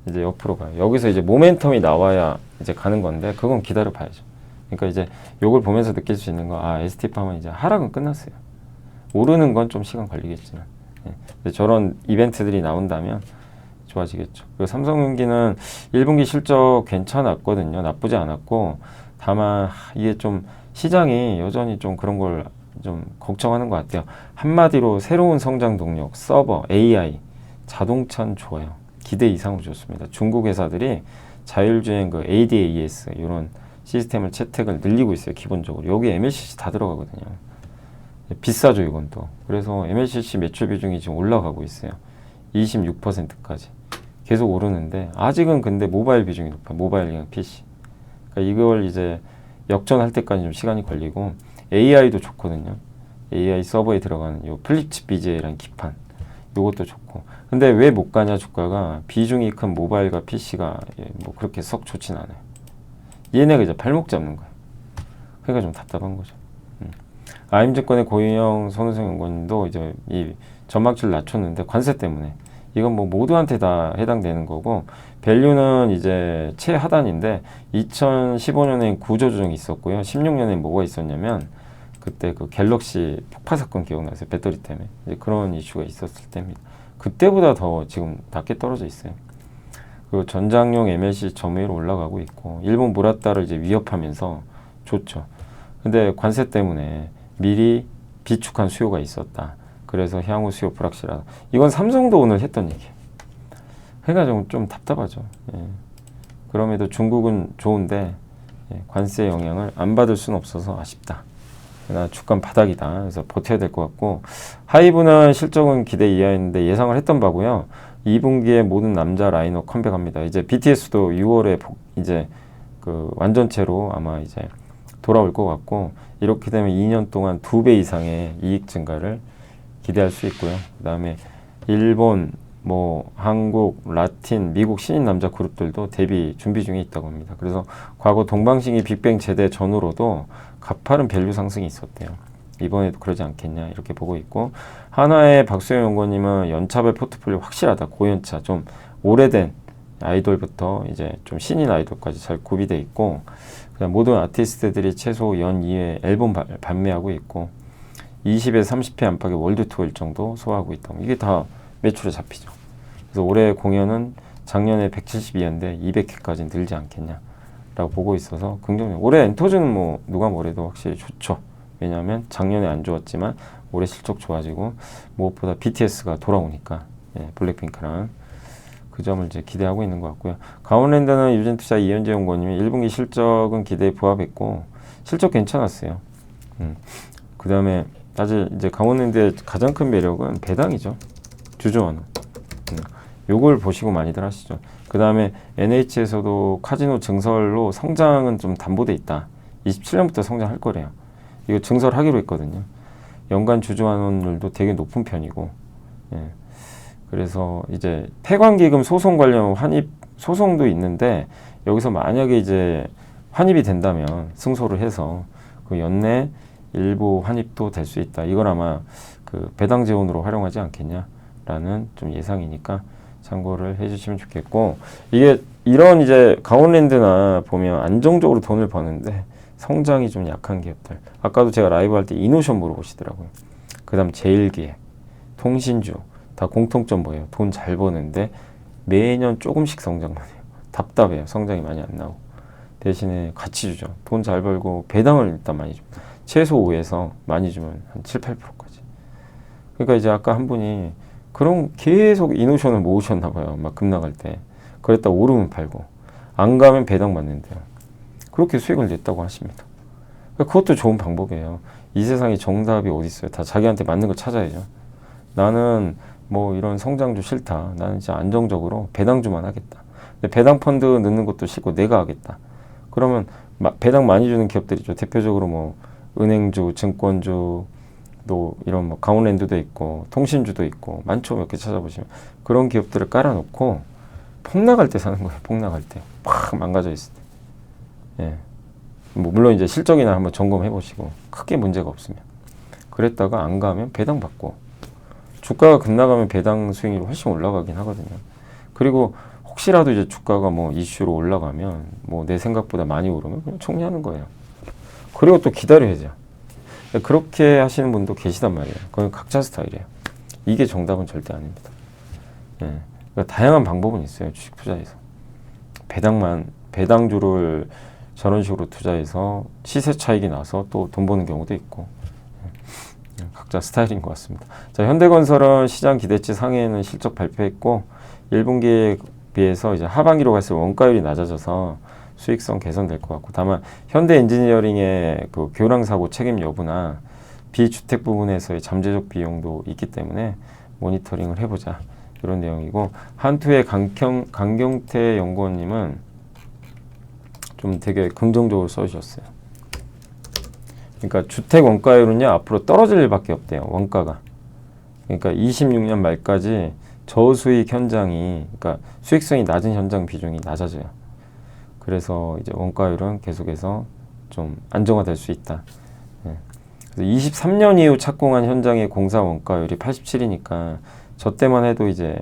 이제 옆으로 가요. 여기서 이제 모멘텀이 나와야 이제 가는 건데, 그건 기다려 봐야죠. 그러니까 이제 요걸 보면서 느낄 수 있는 거, 아, ST팜은 이제 하락은 끝났어요. 오르는 건 좀 시간 걸리겠지만. 예. 근데 저런 이벤트들이 나온다면 좋아지겠죠. 그리고 삼성전기는 1분기 실적 괜찮았거든요. 나쁘지 않았고, 다만 이게 좀 시장이 여전히 좀 그런 걸 좀 걱정하는 것 같아요. 한마디로 새로운 성장 동력, 서버, AI, 자동차는 좋아요. 기대 이상으로 좋습니다. 중국 회사들이 자율주행 그 ADAS 이런 시스템을 채택을 늘리고 있어요. 기본적으로. 여기 MLCC 다 들어가거든요. 비싸죠, 이건 또. 그래서 MLCC 매출 비중이 지금 올라가고 있어요. 26%까지. 계속 오르는데, 아직은 근데 모바일 비중이 높아요. 모바일이랑 PC. 그러니까 이걸 이제 역전할 때까지 좀 시간이 걸리고, AI도 좋거든요. AI 서버에 들어가는 요 플립칩 BGA라는 기판. 요것도 좋고. 근데 왜 못 가냐, 주가가? 비중이 큰 모바일과 PC가 뭐 그렇게 썩 좋진 않아요. 얘네가 이제 발목 잡는 거예요. 그러니까 좀 답답한 거죠. IM증권의 고인영 손우성 연구원도 이제 이 전망치를 낮췄는데, 관세 때문에. 이건 뭐 모두한테 다 해당되는 거고, 밸류는 이제 최하단인데 2015년에 구조 조정이 있었고요. 16년에 뭐가 있었냐면 그때 그 갤럭시 폭파 사건 기억나세요? 배터리 때문에. 이제 그런 이슈가 있었을 때입니다. 그때보다 더 지금 낮게 떨어져 있어요. 그리고 전장용 MLC 점유율 올라가고 있고, 일본 무라타를 이제 위협하면서 좋죠. 근데 관세 때문에 미리 비축한 수요가 있었다. 그래서 향후 수요 불확실하다. 이건 삼성도 오늘 했던 얘기예요. 그러니까 좀 답답하죠. 예. 그럼에도 중국은 좋은데, 예, 관세 영향을 안 받을 수는 없어서 아쉽다. 그러나 주가 바닥이다. 그래서 버텨야 될 것 같고, 하이브는 실적은 기대 이하였는데 예상을 했던 바고요. 2분기에 모든 남자 라인업 컴백합니다. 이제 BTS도 6월에 이제 그 완전체로 아마 이제 돌아올 것 같고, 이렇게 되면 2년 동안 2배 이상의 이익 증가를 기대할 수 있고요. 그 다음에 일본, 뭐 한국, 라틴, 미국 신인 남자 그룹들도 데뷔 준비 중에 있다고 합니다. 그래서 과거 동방신기 빅뱅 제대 전후로도 가파른 밸류 상승이 있었대요. 이번에도 그러지 않겠냐 이렇게 보고 있고, 하나의 박수영 연구원님은 연차별 포트폴리오 확실하다. 고연차 좀 오래된 아이돌부터 이제 좀 신인 아이돌까지 잘 구비돼 있고, 그다음 모든 아티스트들이 최소 연 2회 앨범 발매하고 있고, 20에서 30회 안팎의 월드 투어 일정도 소화하고 있다. 이게 다 매출에 잡히죠. 그래서 올해 공연은 작년에 172회인데 200회까지 늘지 않겠냐라고 보고 있어서 긍정적. 올해 엔터즈는 뭐 누가 뭐래도 확실히 좋죠. 왜냐하면 작년에 안 좋았지만 올해 실적 좋아지고, 무엇보다 BTS가 돌아오니까, 예, 블랙핑크랑 그 점을 이제 기대하고 있는 것 같고요. 강원랜드는 유진투자 이현재 연구원님이 1분기 실적은 기대에 부합했고 실적 괜찮았어요. 그 다음에 사실 이제 강원랜드의 가장 큰 매력은 배당이죠. 주주원은. 요걸 보시고 많이들 하시죠. 그 다음에 NH에서도 카지노 증설로 성장은 좀 담보돼 있다. 27년부터 성장할 거래요. 이거 증설하기로 했거든요. 연간 주주환원율도 되게 높은 편이고, 예. 그래서 이제 폐관기금 소송 관련 환입 소송도 있는데, 여기서 만약에 이제 환입이 된다면 승소를 해서 그 연내 일부 환입도 될 수 있다. 이걸 아마 그 배당 재원으로 활용하지 않겠냐라는 좀 예상이니까 참고를 해주시면 좋겠고, 이게 이런 이제 강원랜드나 보면 안정적으로 돈을 버는데 성장이 좀 약한 기업들. 아까도 제가 라이브 할 때 이노션 물어보시더라고요. 그 다음 제일기획, 통신주 다 공통점 뭐예요? 돈 잘 버는데 매년 조금씩 성장만 해요. 답답해요. 성장이 많이 안 나오고. 대신에 같이 주죠. 돈 잘 벌고 배당을 일단 많이 줍니다. 최소 5에서 많이 주면 한 7, 8%까지. 그러니까 이제 아까 한 분이 그럼 계속 이노션을 모으셨나 봐요. 막 급락할 때. 그랬다 오르면 팔고, 안 가면 배당 받는데요. 그렇게 수익을 냈다고 하십니다. 그러니까 그것도 좋은 방법이에요. 이 세상에 정답이 어디 있어요? 다 자기한테 맞는 거 찾아야죠. 나는 뭐 이런 성장주 싫다. 나는 진짜 안정적으로 배당주만 하겠다. 근데 배당 펀드 넣는 것도 싫고 내가 하겠다. 그러면 배당 많이 주는 기업들이죠. 대표적으로 뭐 은행주, 증권주, 또 이런 뭐 강원랜드도 있고 통신주도 있고 많죠. 몇 개 찾아보시면 그런 기업들을 깔아놓고 폭락할 때 사는 거예요. 폭락할 때 팍 망가져 있을 때. 예. 뭐 물론 이제 실적이나 한번 점검해 보시고 크게 문제가 없으면 그랬다가 안 가면 배당 받고 주가가 급락하면 배당 수익률이 훨씬 올라가긴 하거든요. 그리고 혹시라도 이제 주가가 뭐 이슈로 올라가면 뭐 내 생각보다 많이 오르면 그냥 정리하는 거예요. 그리고 또 기다려야죠. 그렇게 하시는 분도 계시단 말이에요. 그건 각자 스타일이에요. 이게 정답은 절대 아닙니다. 예. 그러니까 다양한 방법은 있어요. 주식 투자에서. 배당주를 저런 식으로 투자해서 시세 차익이 나서 또 돈 버는 경우도 있고. 각자 스타일인 것 같습니다. 자, 현대건설은 시장 기대치 상회에는 실적 발표했고 1분기에 비해서 이제 하반기로 갈수록 원가율이 낮아져서 수익성 개선될 것 같고 다만 현대엔지니어링의 그 교량사고 책임 여부나 비주택 부분에서의 잠재적 비용도 있기 때문에 모니터링을 해보자 이런 내용이고 한투의 강경태 연구원님은 좀 되게 긍정적으로 써주셨어요. 그러니까 주택 원가율은요 앞으로 떨어질 일밖에 없대요. 원가가. 그러니까 26년 말까지 저수익 현장이 그러니까 수익성이 낮은 현장 비중이 낮아져요. 그래서 이제 원가율은 계속해서 좀 안정화될 수 있다. 예. 그래서 23년 이후 착공한 현장의 공사 원가율이 87이니까 저 때만 해도 이제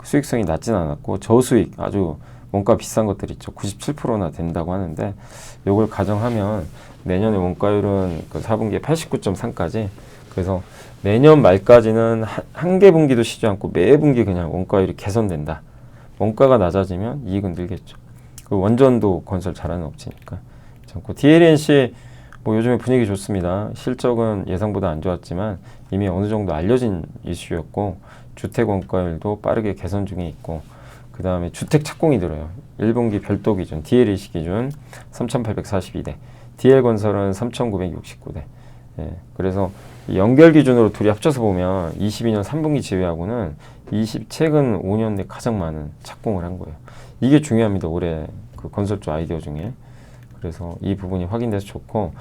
수익성이 낮진 않았고 저수익 아주 원가 비싼 것들 있죠. 97%나 된다고 하는데 이걸 가정하면 내년에 원가율은 그 4분기에 89.3까지 그래서 내년 말까지는 한 개 분기도 쉬지 않고 매 분기 그냥 원가율이 개선된다. 원가가 낮아지면 이익은 늘겠죠. 그 원전도 건설 잘하는 업체니까. DLNC 뭐 요즘에 분위기 좋습니다. 실적은 예상보다 안 좋았지만 이미 어느 정도 알려진 이슈였고 주택 원가율도 빠르게 개선 중에 있고 그 다음에 주택 착공이 늘어요. 1분기 별도 기준 DLNC 기준 3,842대 DL건설은 3,969대 예, 그래서 연결 기준으로 둘이 합쳐서 보면 22년 3분기 제외하고는 최근 5년 내 가장 많은 착공을 한 거예요. 이게 중요합니다. 올해 그 건설주 아이디어 중에. 그래서 이 부분이 확인돼서 좋고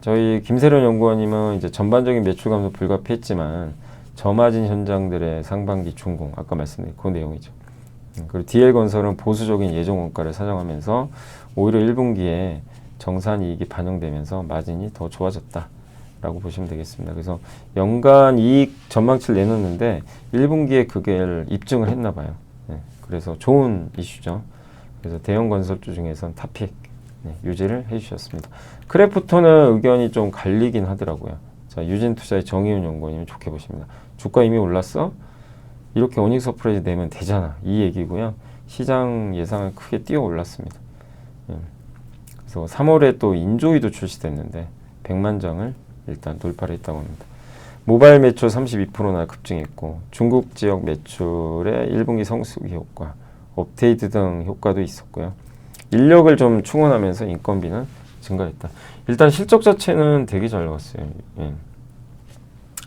저희 김세련 연구원님은 이제 전반적인 매출 감소 불가피했지만 저마진 현장들의 상반기 준공 아까 말씀드린 그 내용이죠. 그리고 DL건설은 보수적인 예정 원가를 사정하면서 오히려 1분기에 정산 이익이 반영되면서 마진이 더 좋아졌다. 라고 보시면 되겠습니다. 그래서 연간 이익 전망치를 내놓는데 1분기에 그게 입증을 했나 봐요. 네, 그래서 좋은 이슈죠. 그래서 대형 건설주 중에선 탑픽 유지를 해주셨습니다. 크래프톤은 의견이 좀 갈리긴 하더라고요. 자, 유진투자의 정의윤 연구원님은 좋게 보십니다. 주가 이미 올랐어? 이렇게 어닝 서프라이즈 내면 되잖아. 이 얘기고요. 시장 예상을 크게 뛰어 올랐습니다. 그래서 3월에 또 인조이도 출시됐는데 100만 장을 일단 돌파를 했다고 합니다. 모바일 매출 32%나 급증했고 중국 지역 매출의 1분기 성수기 효과, 업데이트 등 효과도 있었고요. 인력을 좀 충원하면서 인건비는 증가했다. 일단 실적 자체는 되게 잘 나왔어요. 예.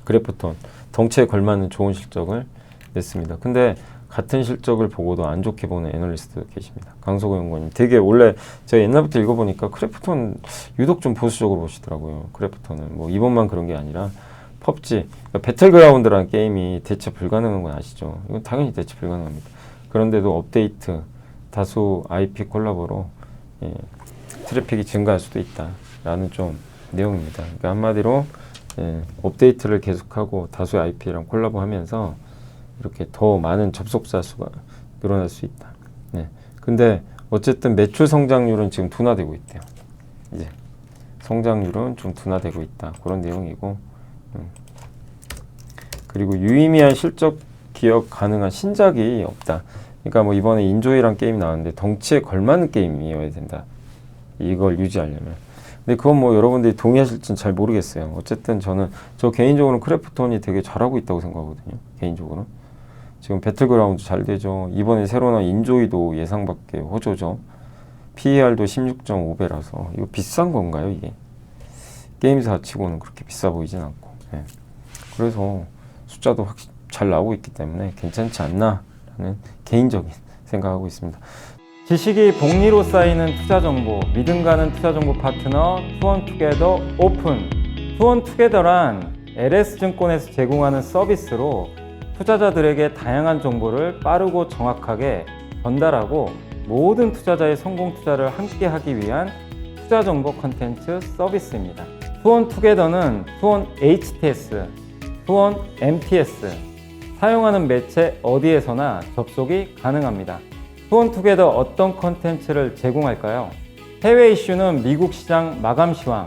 그래프톤 덩치에 걸맞는 좋은 실적을 냈습니다. 근데 같은 실적을 보고도 안 좋게 보는 애널리스트 계십니다. 강소구 연구원님 되게 원래 제가 옛날부터 읽어보니까 크래프톤 유독 좀 보수적으로 보시더라고요. 크래프톤은 뭐 이번만 그런 게 아니라 펍지 그러니까 배틀그라운드라는 게임이 대체 불가능한 건 아시죠? 이건 당연히 대체 불가능합니다. 그런데도 업데이트 다수 IP 콜라보로 예, 트래픽이 증가할 수도 있다라는 좀 내용입니다. 그러니까 한마디로 예, 업데이트를 계속하고 다수의 IP랑 콜라보하면서 이렇게 더 많은 접속자 수가 늘어날 수 있다. 네. 근데 어쨌든 매출 성장률은 지금 둔화되고 있대요. 이제 성장률은 좀 둔화되고 있다. 그런 내용이고 그리고 유의미한 실적 기억 가능한 신작이 없다. 그러니까 뭐 이번에 인조이란 게임이 나왔는데 덩치에 걸맞는 게임이어야 된다. 이걸 유지하려면. 근데 그건 뭐 여러분들이 동의하실지는 잘 모르겠어요. 어쨌든 저 개인적으로는 크래프톤이 되게 잘하고 있다고 생각하거든요. 개인적으로. 지금 배틀그라운드 잘 되죠. 이번에 새로 나온 인조이도 예상 밖의 호조죠. PER도 16.5배라서 이거 비싼 건가요 이게? 게임사 치고는 그렇게 비싸 보이진 않고 예. 그래서 숫자도 잘 나오고 있기 때문에 괜찮지 않나 라는 개인적인 생각하고 있습니다. 지식이 복리로 쌓이는 투자 정보, 믿음 가는 투자 정보 파트너 투원투게더 오픈. 투원투게더란 LS증권에서 제공하는 서비스로 투자자들에게 다양한 정보를 빠르고 정확하게 전달하고 모든 투자자의 성공 투자를 함께 하기 위한 투자 정보 콘텐츠 서비스입니다. 투원투게더는 투원 HTS, 투원 MTS, 사용하는 매체 어디에서나 접속이 가능합니다. 투원투게더 어떤 콘텐츠를 제공할까요? 해외 이슈는 미국 시장 마감 시황,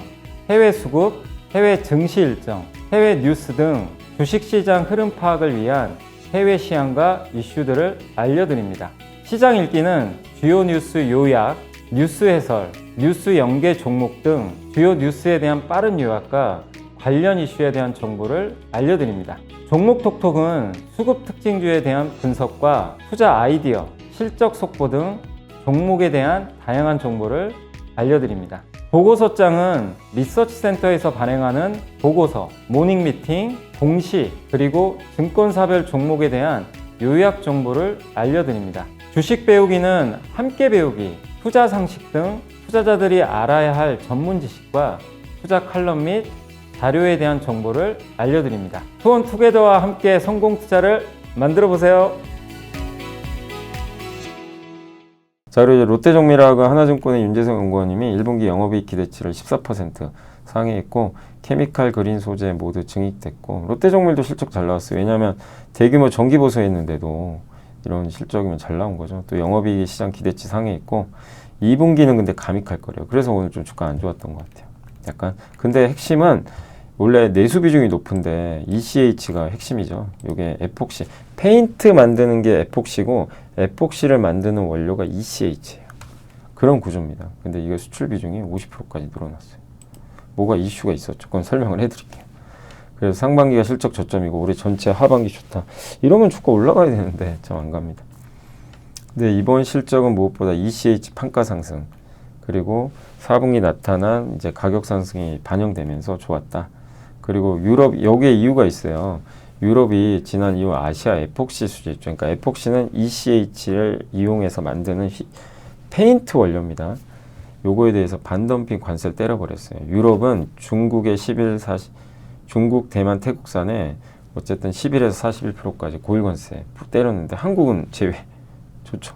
해외 수급, 해외 증시 일정, 해외 뉴스 등 주식시장 흐름 파악을 위한 해외 시황과 이슈들을 알려드립니다. 시장 읽기는 주요 뉴스 요약, 뉴스 해설, 뉴스 연계 종목 등 주요 뉴스에 대한 빠른 요약과 관련 이슈에 대한 정보를 알려드립니다. 종목 톡톡은 수급 특징주에 대한 분석과 투자 아이디어, 실적 속보 등 종목에 대한 다양한 정보를 알려드립니다. 보고서장은 리서치센터에서 발행하는 보고서, 모닝미팅, 공시, 그리고 증권사별 종목에 대한 요약 정보를 알려드립니다. 주식 배우기는 함께 배우기, 투자 상식 등 투자자들이 알아야 할 전문 지식과 투자 칼럼 및 자료에 대한 정보를 알려드립니다. 투원투게더와 함께 성공 투자를 만들어 보세요. 자, 그리고 이제 롯데정밀화학은 하나증권의 윤재성 연구원님이 1분기 영업이익 기대치를 14% 상회했고 케미칼 그린 소재 모두 증익됐고 롯데정밀도 실적 잘 나왔어요. 왜냐하면 대규모 정기 보수했는데도 이런 실적이면 잘 나온 거죠. 또 영업이익 시장 기대치 상회했고 2분기는 근데 감익할 거래요. 그래서 오늘 좀 주가 안 좋았던 것 같아요. 약간 근데 핵심은 원래 내수 비중이 높은데 ECH가 핵심이죠. 이게 에폭시, 페인트 만드는 게 에폭시고 에폭시를 만드는 원료가 ECH예요. 그런 구조입니다. 근데 이게 수출 비중이 50%까지 늘어났어요. 뭐가 이슈가 있었죠. 그건 설명을 해드릴게요. 그래서 상반기가 실적 저점이고 올해 전체 하반기 좋다. 이러면 주가 올라가야 되는데 참 안 갑니다. 근데 이번 실적은 무엇보다 ECH 판가 상승 그리고 4분기 나타난 이제 가격 상승이 반영되면서 좋았다. 그리고 유럽, 여기에 이유가 있어요. 유럽이 지난 이후 아시아 에폭시 수지 있죠. 그러니까 에폭시는 ECH를 이용해서 만드는 페인트 원료입니다. 요거에 대해서 반덤핑 관세를 때려버렸어요. 유럽은 중국의 11, 40, 중국, 대만, 태국산에 어쨌든 11에서 41%까지 고일 관세 때렸는데 한국은 제외. 좋죠.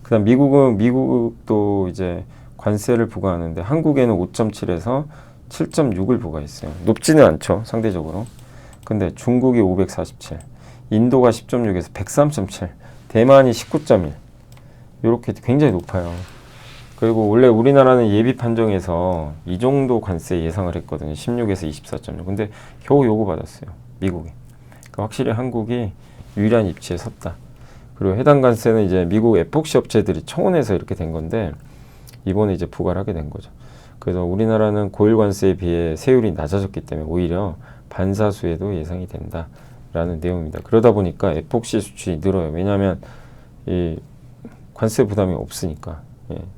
그 다음 미국도 이제 관세를 부과하는데 한국에는 5.7에서 7.6을 부과했어요. 높지는 않죠, 상대적으로. 근데 중국이 547, 인도가 10.6에서 103.7, 대만이 19.1. 이렇게 굉장히 높아요. 그리고 원래 우리나라는 예비 판정에서 이 정도 관세 예상을 했거든요. 16에서 24.6. 근데 겨우 요거 받았어요, 미국이. 그러니까 확실히 한국이 유일한 입지에 섰다. 그리고 해당 관세는 이제 미국 에폭시 업체들이 청원해서 이렇게 된 건데 이번에 이제 부과를 하게 된 거죠. 그래서 우리나라는 고일 관세에 비해 세율이 낮아졌기 때문에 오히려 반사수혜도 예상이 된다라는 내용입니다. 그러다 보니까 에폭시 수출이 늘어요. 왜냐하면 이 관세 부담이 없으니까,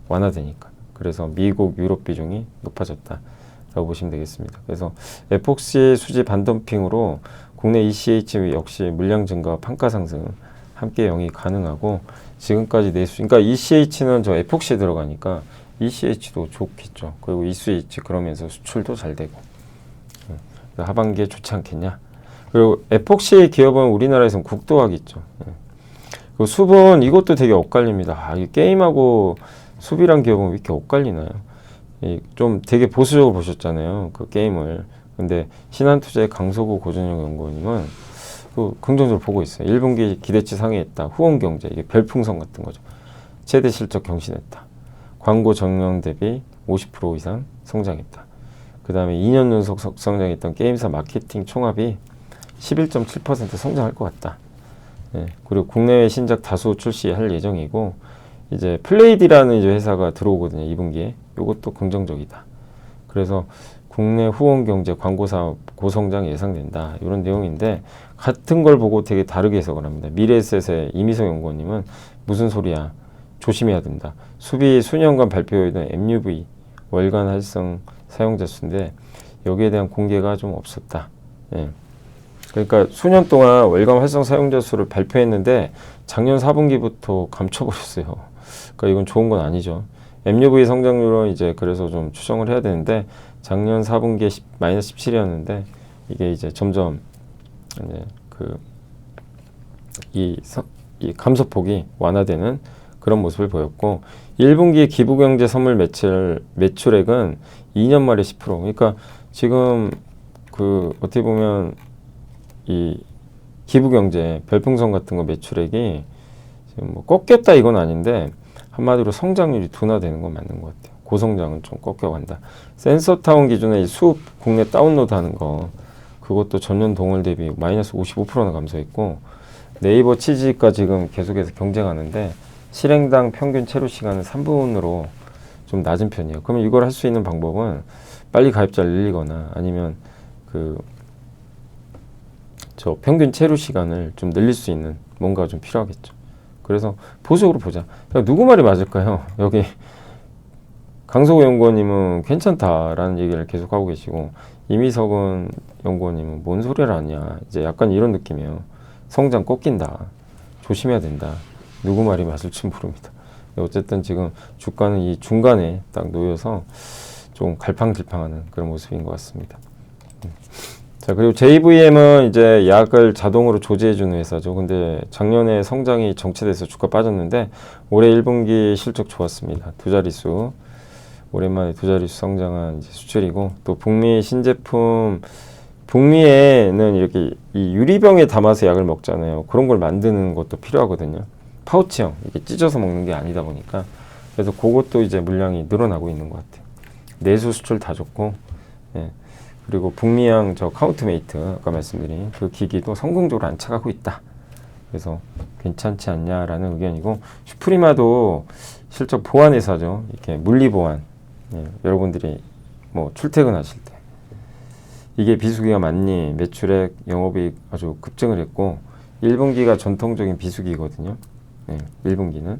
완화되니까. 그래서 미국, 유럽 비중이 높아졌다라고 보시면 되겠습니다. 그래서 에폭시 수지 반덤핑으로 국내 ECH 역시 물량 증가와 판가 상승 함께 영위 가능하고 지금까지 내수, 그러니까 ECH는 저 에폭시에 들어가니까 ECH도 좋겠죠. 그리고 ECH 그러면서 수출도 잘 되고 하반기에 좋지 않겠냐. 그리고 에폭시 기업은 우리나라에서는 국도학 있죠. 그 수분 이것도 되게 엇갈립니다. 이 게임하고 수비란 기업은 왜 이렇게 엇갈리나요? 좀 되게 보수적으로 보셨잖아요, 그 게임을. 근데 신한투자의 강서구 고준영 연구원님은 그 긍정적으로 보고 있어요. 1분기 기대치 상회했다. 후원경제, 이게 별풍선 같은 거죠. 최대 실적 경신했다. 광고 전년 대비 50% 이상 성장했다. 그 다음에 2년 연속 성장했던 게임사 마케팅 총합이 11.7% 성장할 것 같다. 그리고 국내외 신작 다수 출시할 예정이고 이제 플레이디라는 이제 회사가 들어오거든요, 2분기에. 이것도 긍정적이다. 그래서 국내 후원 경제 광고 사업 고성장 예상된다. 이런 내용인데 같은 걸 보고 되게 다르게 해석을 합니다. 미래에셋의 이미성 연구원님은 무슨 소리야? 조심해야 된다. 수비 수년간 발표했던 MUV 월간 활성 사용자 수인데 여기에 대한 공개가 좀 없었다. 그러니까 수년 동안 월간 활성 사용자 수를 발표했는데 작년 4분기부터 감춰버렸어요. 그러니까 이건 좋은 건 아니죠. MUV 성장률은 이제 그래서 좀 추정을 해야 되는데 작년 4분기에 마이너스 17이었는데 이게 이제 점점 이제 이 감소폭이 완화되는 그런 모습을 보였고 1분기 기부경제 선물 매출액은 2년 만에 10%. 그러니까 지금 어떻게 보면 이 기부경제 별풍선 같은 거 매출액이 지금 뭐 꺾였다 이건 아닌데 한마디로 성장률이 둔화되는 건 맞는 것 같아요. 고성장은 좀 꺾여간다. 센서타운 기준의 수업 국내 다운로드하는 거 그것도 전년 동월 대비 마이너스 55%나 감소했고 네이버 치즈가 지금 계속해서 경쟁하는데 실행당 평균 체류 시간은 3분으로 좀 낮은 편이에요. 그러면 이걸 할 수 있는 방법은 빨리 가입자를 늘리거나 아니면 저 평균 체류 시간을 좀 늘릴 수 있는 뭔가 좀 필요하겠죠. 그래서 보수적으로 보자. 누구 말이 맞을까요? 여기 강서구 연구원님은 괜찮다라는 얘기를 계속 하고 계시고 이미석은 연구원님은 뭔 소리를 하냐. 이제 약간 이런 느낌이에요. 성장 꺾인다. 조심해야 된다. 누구 말이 맞을지 모릅니다. 어쨌든 지금 주가는 이 중간에 딱 놓여서 좀 갈팡질팡하는 그런 모습인 것 같습니다. 자, 그리고 JVM은 이제 약을 자동으로 조제해주는 회사죠. 근데 작년에 성장이 정체돼서 주가 빠졌는데 올해 1분기 실적 좋았습니다. 두 자릿수. 오랜만에 두 자릿수 성장한 이제 수출이고 또 북미 신제품 북미에는 이렇게 이 유리병에 담아서 약을 먹잖아요. 그런 걸 만드는 것도 필요하거든요. 파우치형 이게 찢어서 먹는 게 아니다 보니까 그래서 그것도 이제 물량이 늘어나고 있는 것 같아요. 내수 수출 다 좋고 예. 그리고 북미양 저 카운트메이트 아까 말씀드린 그 기기도 성공적으로 안착하고 있다. 그래서 괜찮지 않냐라는 의견이고 슈프리마도 실적 보안 회사죠. 이렇게 물리 보안 예. 여러분들이 뭐 출퇴근하실 때 이게 비수기가 맞니 매출액 영업이익 아주 급증을 했고 1분기가 전통적인 비수기거든요. 네, 1분기는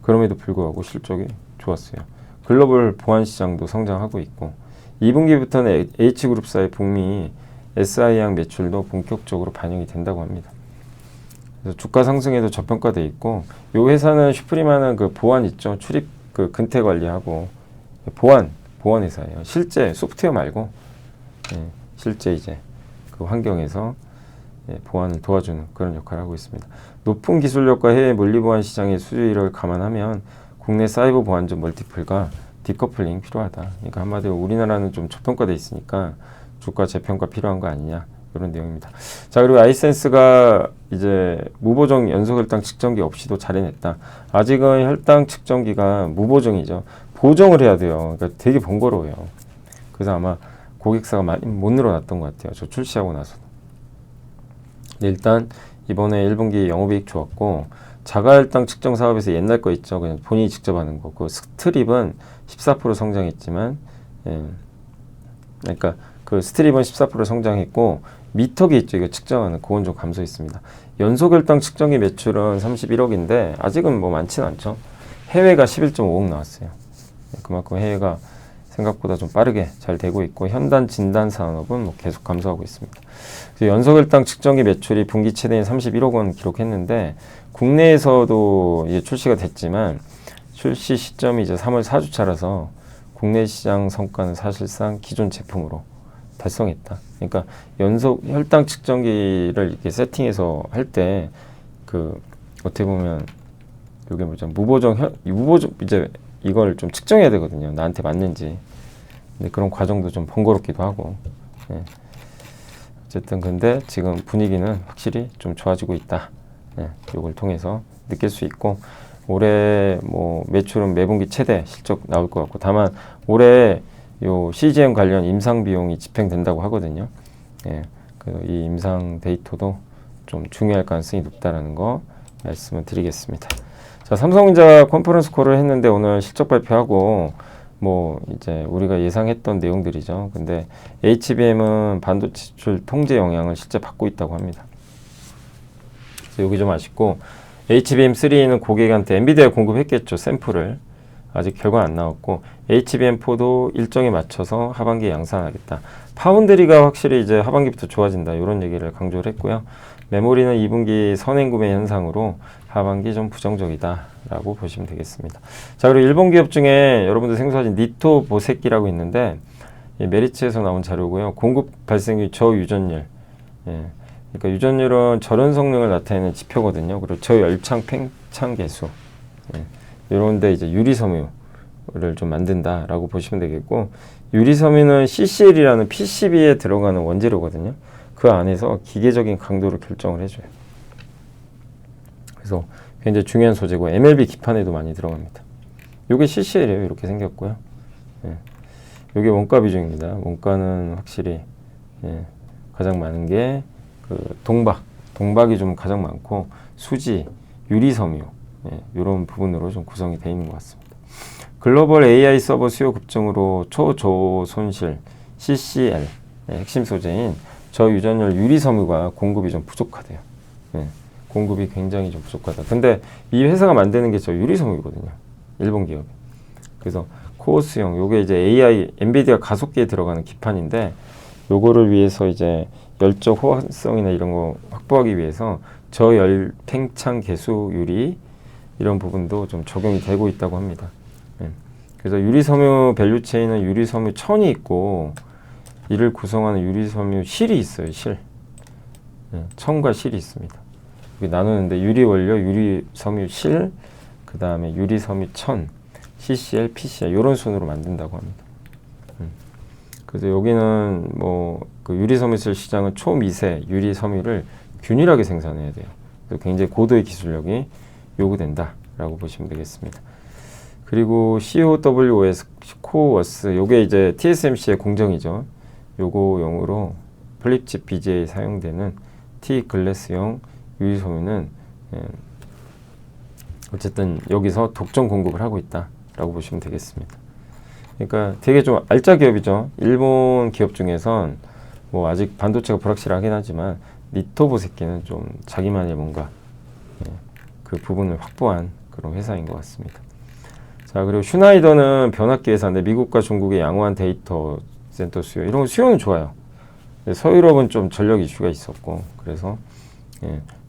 그럼에도 불구하고 실적이 좋았어요. 글로벌 보안 시장도 성장하고 있고 2분기부터는 H그룹사의 북미 SI양 매출도 본격적으로 반영이 된다고 합니다. 그래서 주가 상승에도 저평가돼 있고 이 회사는 슈프리마는 그 보안 있죠. 출입 그 근태 관리하고 보안 회사예요. 실제 소프트웨어 말고 실제 이제 그 환경에서 보안을 도와주는 그런 역할을 하고 있습니다. 높은 기술력과 해외 물리보안 시장의 수주율을 감안하면 국내 사이버 보안점 멀티플과 디커플링 필요하다. 그러니까 한마디로 우리나라는 좀 저평가돼 있으니까 주가 재평가 필요한 거 아니냐 이런 내용입니다. 자, 그리고 아이센스가 이제 무보정 연속 혈당 측정기 없이도 잘 해냈다. 아직은 혈당 측정기가 무보정이죠. 보정을 해야 돼요. 그러니까 되게 번거로워요. 그래서 아마 고객사가 많이 못 늘어났던 것 같아요. 저 출시하고 나서. 일단 이번에 1분기 영업이익 좋았고 자가혈당 측정 사업에서 옛날 거 있죠. 그냥 본인이 직접 하는 거. 그 스트립은 14% 성장했지만 그러니까 그 스트립은 14% 성장했고 미터기 있죠. 이거 측정하는 그건 좀 감소했습니다. 연소혈당 측정기 매출은 31억인데 아직은 뭐 많지는 않죠. 해외가 11.5억 나왔어요. 그만큼 해외가 생각보다 좀 빠르게 잘 되고 있고 현단 진단 산업은 뭐 계속 감소하고 있습니다. 연소혈당 측정기 매출이 분기 최대인 31억 원 기록했는데 국내에서도 이제 출시가 됐지만 출시 시점이 이제 3월 4주차라서 국내 시장 성과는 사실상 기존 제품으로 달성했다. 그러니까 연속 혈당 측정기를 이렇게 세팅해서 할 때 그 어떻게 보면 이게 뭐죠? 무보정 이제 이걸 좀 측정해야 되거든요. 나한테 맞는지. 근데 그런 과정도 좀 번거롭기도 하고. 예. 어쨌든 근데 지금 분위기는 확실히 좀 좋아지고 있다. 예. 이걸 통해서 느낄 수 있고 올해 뭐 매출은 매분기 최대 실적 나올 것 같고 다만 올해 요 CGM 관련 임상 비용이 집행된다고 하거든요. 예. 이 임상 데이터도 좀 중요할 가능성이 높다라는 거 말씀을 드리겠습니다. 자, 삼성전자 컨퍼런스 콜을 했는데 오늘 실적 발표하고 뭐 이제 우리가 예상했던 내용들이죠. 근데 HBM은 반도체 수출 통제 영향을 실제 받고 있다고 합니다. 그래서 여기 좀 아쉽고 HBM3는 고객한테 엔비디아 공급했겠죠. 샘플을. 아직 결과 안 나왔고 HBM4도 일정에 맞춰서 하반기에 양산하겠다. 파운드리가 확실히 이제 하반기부터 좋아진다. 이런 얘기를 강조를 했고요. 메모리는 2분기 선행 구매 현상으로 하반기 좀 부정적이다라고 보시면 되겠습니다. 자, 그리고 일본 기업 중에 여러분들 생소하신 니토 보세키라고 있는데 이 메리츠에서 나온 자료고요. 공급 발생률 저유전율. 예. 그러니까 유전율은 절연 성능을 나타내는 지표거든요. 그리고 저열창 팽창 계수. 예. 이런데 이제 유리섬유를 좀 만든다라고 보시면 되겠고, 유리섬유는 CCL이라는 PCB에 들어가는 원재료거든요. 그 안에서 기계적인 강도를 결정을 해줘요. 그래서 굉장히 중요한 소재고 MLB 기판에도 많이 들어갑니다. 이게 CCL이에요. 이렇게 생겼고요. 예. 이게 원가 비중입니다. 원가는 확실히 가장 많은 게 그 동박이 좀 가장 많고 수지, 유리섬유 이런 부분으로 좀 구성이 되어 있는 것 같습니다. 글로벌 AI 서버 수요 급증으로 초저손실 CCL 핵심 소재인 저유전열 유리섬유가 공급이 좀 부족하대요. 공급이 굉장히 좀 부족하다. 근데 이 회사가 만드는 게 저 유리섬유거든요. 일본 기업이. 그래서 코어스형, 요게 이제 AI, 엔비디아 가속기에 들어가는 기판인데, 요거를 위해서 이제 열적 호환성이나 이런 거 확보하기 위해서 저열 팽창 계수 유리 이런 부분도 좀 적용이 되고 있다고 합니다. 그래서 유리섬유 밸류체인은 유리섬유 천이 있고, 이를 구성하는 유리섬유 실이 있어요, 실. 천과 실이 있습니다. 여기 나누는데 유리원료, 유리섬유 실, 그 다음에 유리섬유 천, CCL, PCL 이런 순으로 만든다고 합니다. 그래서 여기는 그 유리섬유실 시장은 초미세 유리섬유를 균일하게 생산해야 돼요. 그래서 굉장히 고도의 기술력이 요구된다라고 보시면 되겠습니다. 그리고 COWOS, 코어스, 요게 이제 TSMC의 공정이죠. 요거용으로 플립칩 BGA에 사용되는 T-글래스형 유리섬유는 어쨌든 여기서 독점 공급을 하고 있다라고 보시면 되겠습니다. 그러니까 되게 좀 알짜 기업이죠. 일본 기업 중에선 아직 반도체가 불확실하긴 하지만 니토보세키는 좀 자기만의 뭔가 그 부분을 확보한 그런 회사인 것 같습니다. 자, 그리고 슈나이더는 변압기 회사인데 미국과 중국의 양호한 데이터 센터 수요, 이런 수요는 좋아요. 서유럽은 좀 전력 이슈가 있었고, 그래서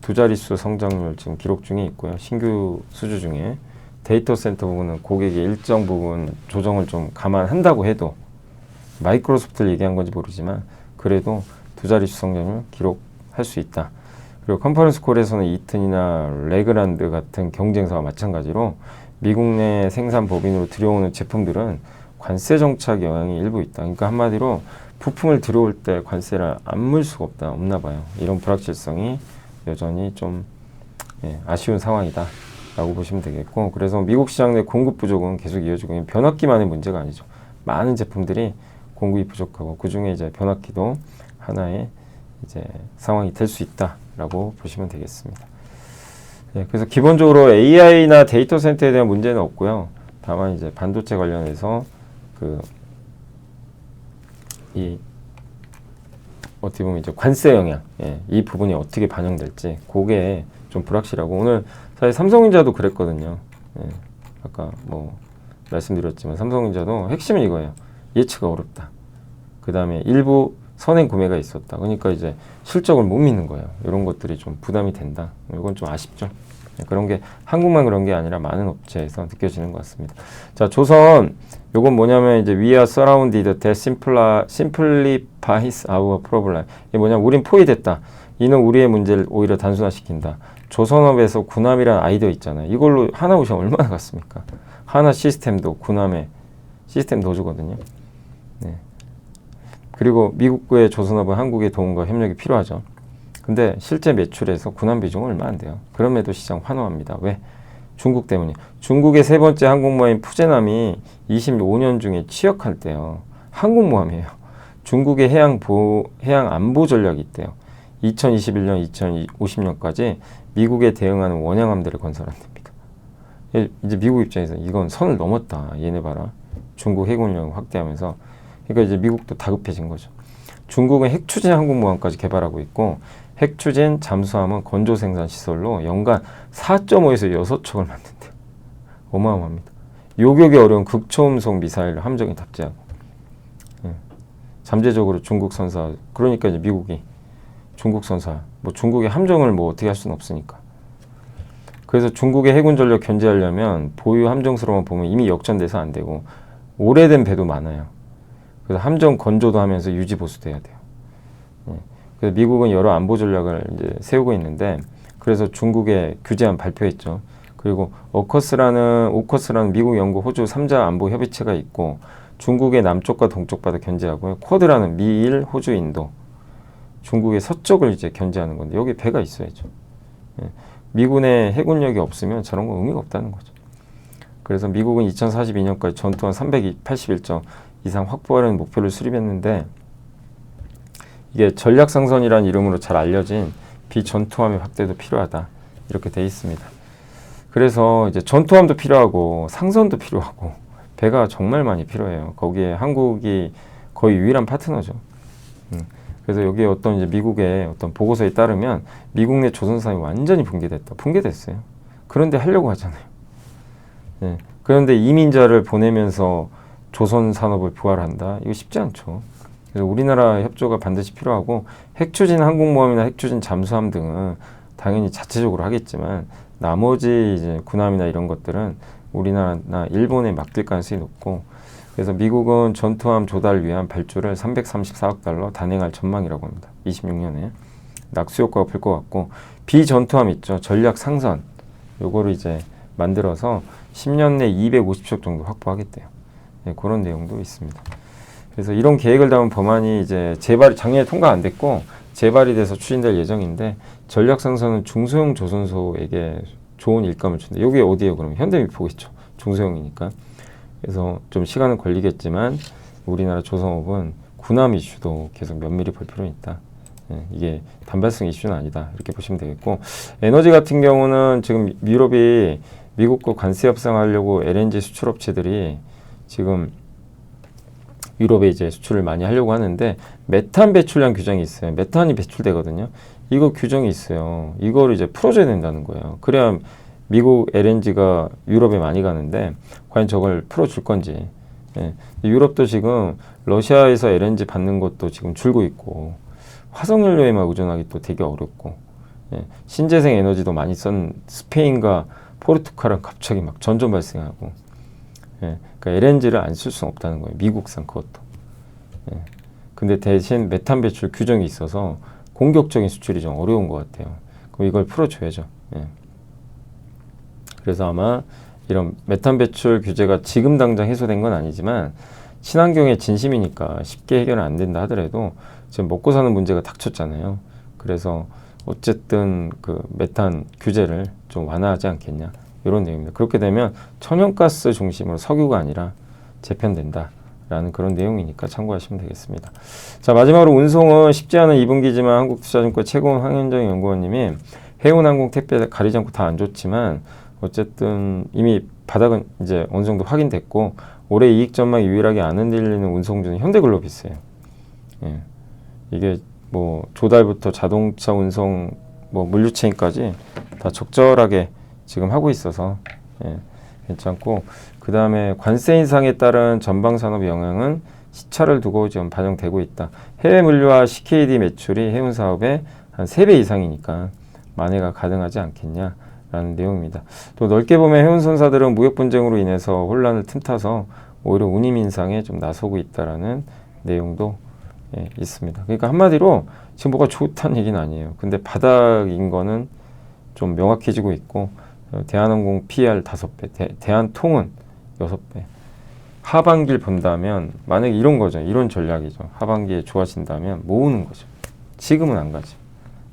두 자릿수 성장률 지금 기록 중에 있고요. 신규 수주 중에 데이터 센터 부분은 고객이 일정 부분 조정을 좀 감안한다고 해도, 마이크로소프트를 얘기한 건지 모르지만 그래도 두 자릿수 성장률 기록할 수 있다. 그리고 컨퍼런스 콜에서는 이튼이나 레그란드 같은 경쟁사와 마찬가지로 미국 내 생산 법인으로 들여오는 제품들은 관세 정착 영향이 일부 있다. 그러니까 한마디로 부품을 들어올 때 관세를 안 물 수가 없나 봐요. 이런 불확실성이 여전히 좀 아쉬운 상황이다 라고 보시면 되겠고, 그래서 미국 시장 내 공급 부족은 계속 이어지고, 변압기만의 문제가 아니죠. 많은 제품들이 공급이 부족하고, 그 중에 이제 변압기도 하나의 이제 상황이 될 수 있다라고 보시면 되겠습니다. 그래서 기본적으로 AI나 데이터 센터에 대한 문제는 없고요. 다만 이제 반도체 관련해서 어떻게 보면 이제 관세 영향, 이 부분이 어떻게 반영될지 그게 좀 불확실하고, 오늘 사실 삼성전자도 그랬거든요. 아까 말씀드렸지만 삼성전자도 핵심은 이거예요. 예측가 어렵다. 그 다음에 일부 선행 구매가 있었다. 그러니까 이제 실적을 못 믿는 거예요. 이런 것들이 좀 부담이 된다. 이건 좀 아쉽죠. 그런 게 한국만 그런 게 아니라 많은 업체에서 느껴지는 것 같습니다. 자, 조선, 요건 뭐냐면 이제 we are surrounded that simplifies our problem. 이게 뭐냐면 우린 포위됐다. 이는 우리의 문제를 오히려 단순화시킨다. 조선업에서 군함이라는 아이디어 있잖아요. 이걸로 하나오션 얼마나 갔습니까? 하나 시스템도 군함에 시스템 넣어주거든요. 그리고 미국의 조선업은 한국의 도움과 협력이 필요하죠. 근데 실제 매출에서 군함 비중은 얼마 안 돼요. 그럼에도 시장 환호합니다. 왜? 중국 때문에. 중국의 세 번째 항공모함인 푸제남이 25년 중에 취역할 때요. 항공모함이에요. 중국의 해양 안보 전략이 있대요. 2021년, 2050년까지 미국에 대응하는 원양함대를 건설한답니다. 이제 미국 입장에서 이건 선을 넘었다. 얘네 봐라. 중국 해군력 확대하면서. 그러니까 이제 미국도 다급해진 거죠. 중국은 핵추진 항공모함까지 개발하고 있고, 핵추진 잠수함은 건조 생산 시설로 연간 4.5에서 6척을 만든대요. 어마어마합니다. 요격이 어려운 극초음속 미사일을 함정에 탑재하고, 잠재적으로 중국 선사, 그러니까 이제 미국이 중국 선사, 뭐 중국의 함정을 뭐 어떻게 할 수는 없으니까. 그래서 중국의 해군 전력 견제하려면 보유 함정수로만 보면 이미 역전돼서 안 되고 오래된 배도 많아요. 그래서 함정 건조도 하면서 유지 보수도 해야 돼요. 그래서 미국은 여러 안보 전략을 이제 세우고 있는데 그래서 중국에 규제안 발표했죠. 그리고 오커스라는 미국, 영국, 호주 3자 안보 협의체가 있고 중국의 남쪽과 동쪽 바다 견제하고요. 쿼드라는 미일, 호주, 인도, 중국의 서쪽을 이제 견제하는 건데 여기 배가 있어야죠. 미군의 해군력이 없으면 저런 건 의미가 없다는 거죠. 그래서 미국은 2042년까지 전투함 381정 이상 확보하려는 목표를 수립했는데 이게 전략상선이라는 이름으로 잘 알려진 비전투함의 확대도 필요하다. 이렇게 돼 있습니다. 그래서 이제 전투함도 필요하고 상선도 필요하고 배가 정말 많이 필요해요. 거기에 한국이 거의 유일한 파트너죠. 그래서 여기에 어떤 이제 미국의 어떤 보고서에 따르면 미국 내 조선산이 완전히 붕괴됐어요. 그런데 하려고 하잖아요. 그런데 이민자를 보내면서 조선 산업을 부활한다? 이거 쉽지 않죠. 그래서 우리나라 협조가 반드시 필요하고 핵추진 항공모함이나 핵추진 잠수함 등은 당연히 자체적으로 하겠지만 나머지 이제 군함이나 이런 것들은 우리나라나 일본에 맡길 가능성이 높고 그래서 미국은 전투함 조달을 위한 발주를 334억 달러 단행할 전망이라고 합니다. 26년에. 낙수 효과가 불 것 같고 비전투함 있죠. 전략 상선. 요거를 이제 만들어서 10년 내 250척 정도 확보하겠대요. 그런 내용도 있습니다. 그래서 이런 계획을 담은 법안이 이제 작년에 통과 안 됐고 재발이 돼서 추진될 예정인데 전략 상선은 중소형 조선소에게 좋은 일감을 준다. 여기 어디예요? 그러면 현대미포겠죠. 중소형이니까. 그래서 좀 시간은 걸리겠지만 우리나라 조선업은 군함 이슈도 계속 면밀히 볼 필요는 있다. 이게 단발성 이슈는 아니다. 이렇게 보시면 되겠고 에너지 같은 경우는 지금 유럽이 미국과 관세 협상하려고 LNG 수출업체들이 지금 유럽에 이제 수출을 많이 하려고 하는데 메탄 배출량 규정이 있어요. 메탄이 배출되거든요. 이거 규정이 있어요. 이거를 이제 풀어줘야 된다는 거예요. 그래야 미국 LNG가 유럽에 많이 가는데 과연 저걸 풀어줄 건지. 유럽도 지금 러시아에서 LNG 받는 것도 지금 줄고 있고 화석연료에만 의존하기 또 되게 어렵고 신재생 에너지도 많이 쓴 스페인과 포르투갈은 갑자기 막 전전 발생하고 그러니까 LNG를 안 쓸 수는 없다는 거예요. 미국산 그것도. 근데 대신 메탄 배출 규정이 있어서 공격적인 수출이 좀 어려운 것 같아요. 그럼 이걸 풀어줘야죠. 그래서 아마 이런 메탄 배출 규제가 지금 당장 해소된 건 아니지만 친환경의 진심이니까 쉽게 해결은 안 된다 하더라도 지금 먹고 사는 문제가 닥쳤잖아요. 그래서 어쨌든 그 메탄 규제를 좀 완화하지 않겠냐 이런 내용입니다. 그렇게 되면 천연가스 중심으로 석유가 아니라 재편된다라는 그런 내용이니까 참고하시면 되겠습니다. 자, 마지막으로 운송은 쉽지 않은 2분기지만 한국투자증권 최고원 황현정 연구원님이 해운, 항공, 택배 가리지 않고 다 안 좋지만 어쨌든 이미 바닥은 이제 어느 정도 확인됐고 올해 이익 전망이 유일하게 안 흔들리는 운송주는 현대글로비스예요. 이게 뭐 조달부터 자동차 운송, 뭐 물류체인까지 다 적절하게 지금 하고 있어서 괜찮고 그 다음에 관세 인상에 따른 전방 산업 영향은 시차를 두고 지금 반영되고 있다. 해외 물류와 CKD 매출이 해운 사업의 한 3배 이상이니까 만회가 가능하지 않겠냐. 라는 내용입니다. 또 넓게 보면 해운선사들은 무역 분쟁으로 인해서 혼란을 틈타서 오히려 운임 인상에 좀 나서고 있다라는 내용도 있습니다. 그러니까 한마디로 지금 뭐가 좋다는 얘기는 아니에요. 근데 바닥인 거는 좀 명확해지고 있고 대한항공 PR 5배, 대한통운 6배. 하반기를 본다면 만약에 이런 거죠. 이런 전략이죠. 하반기에 좋아진다면 모으는 거죠. 지금은 안 가지.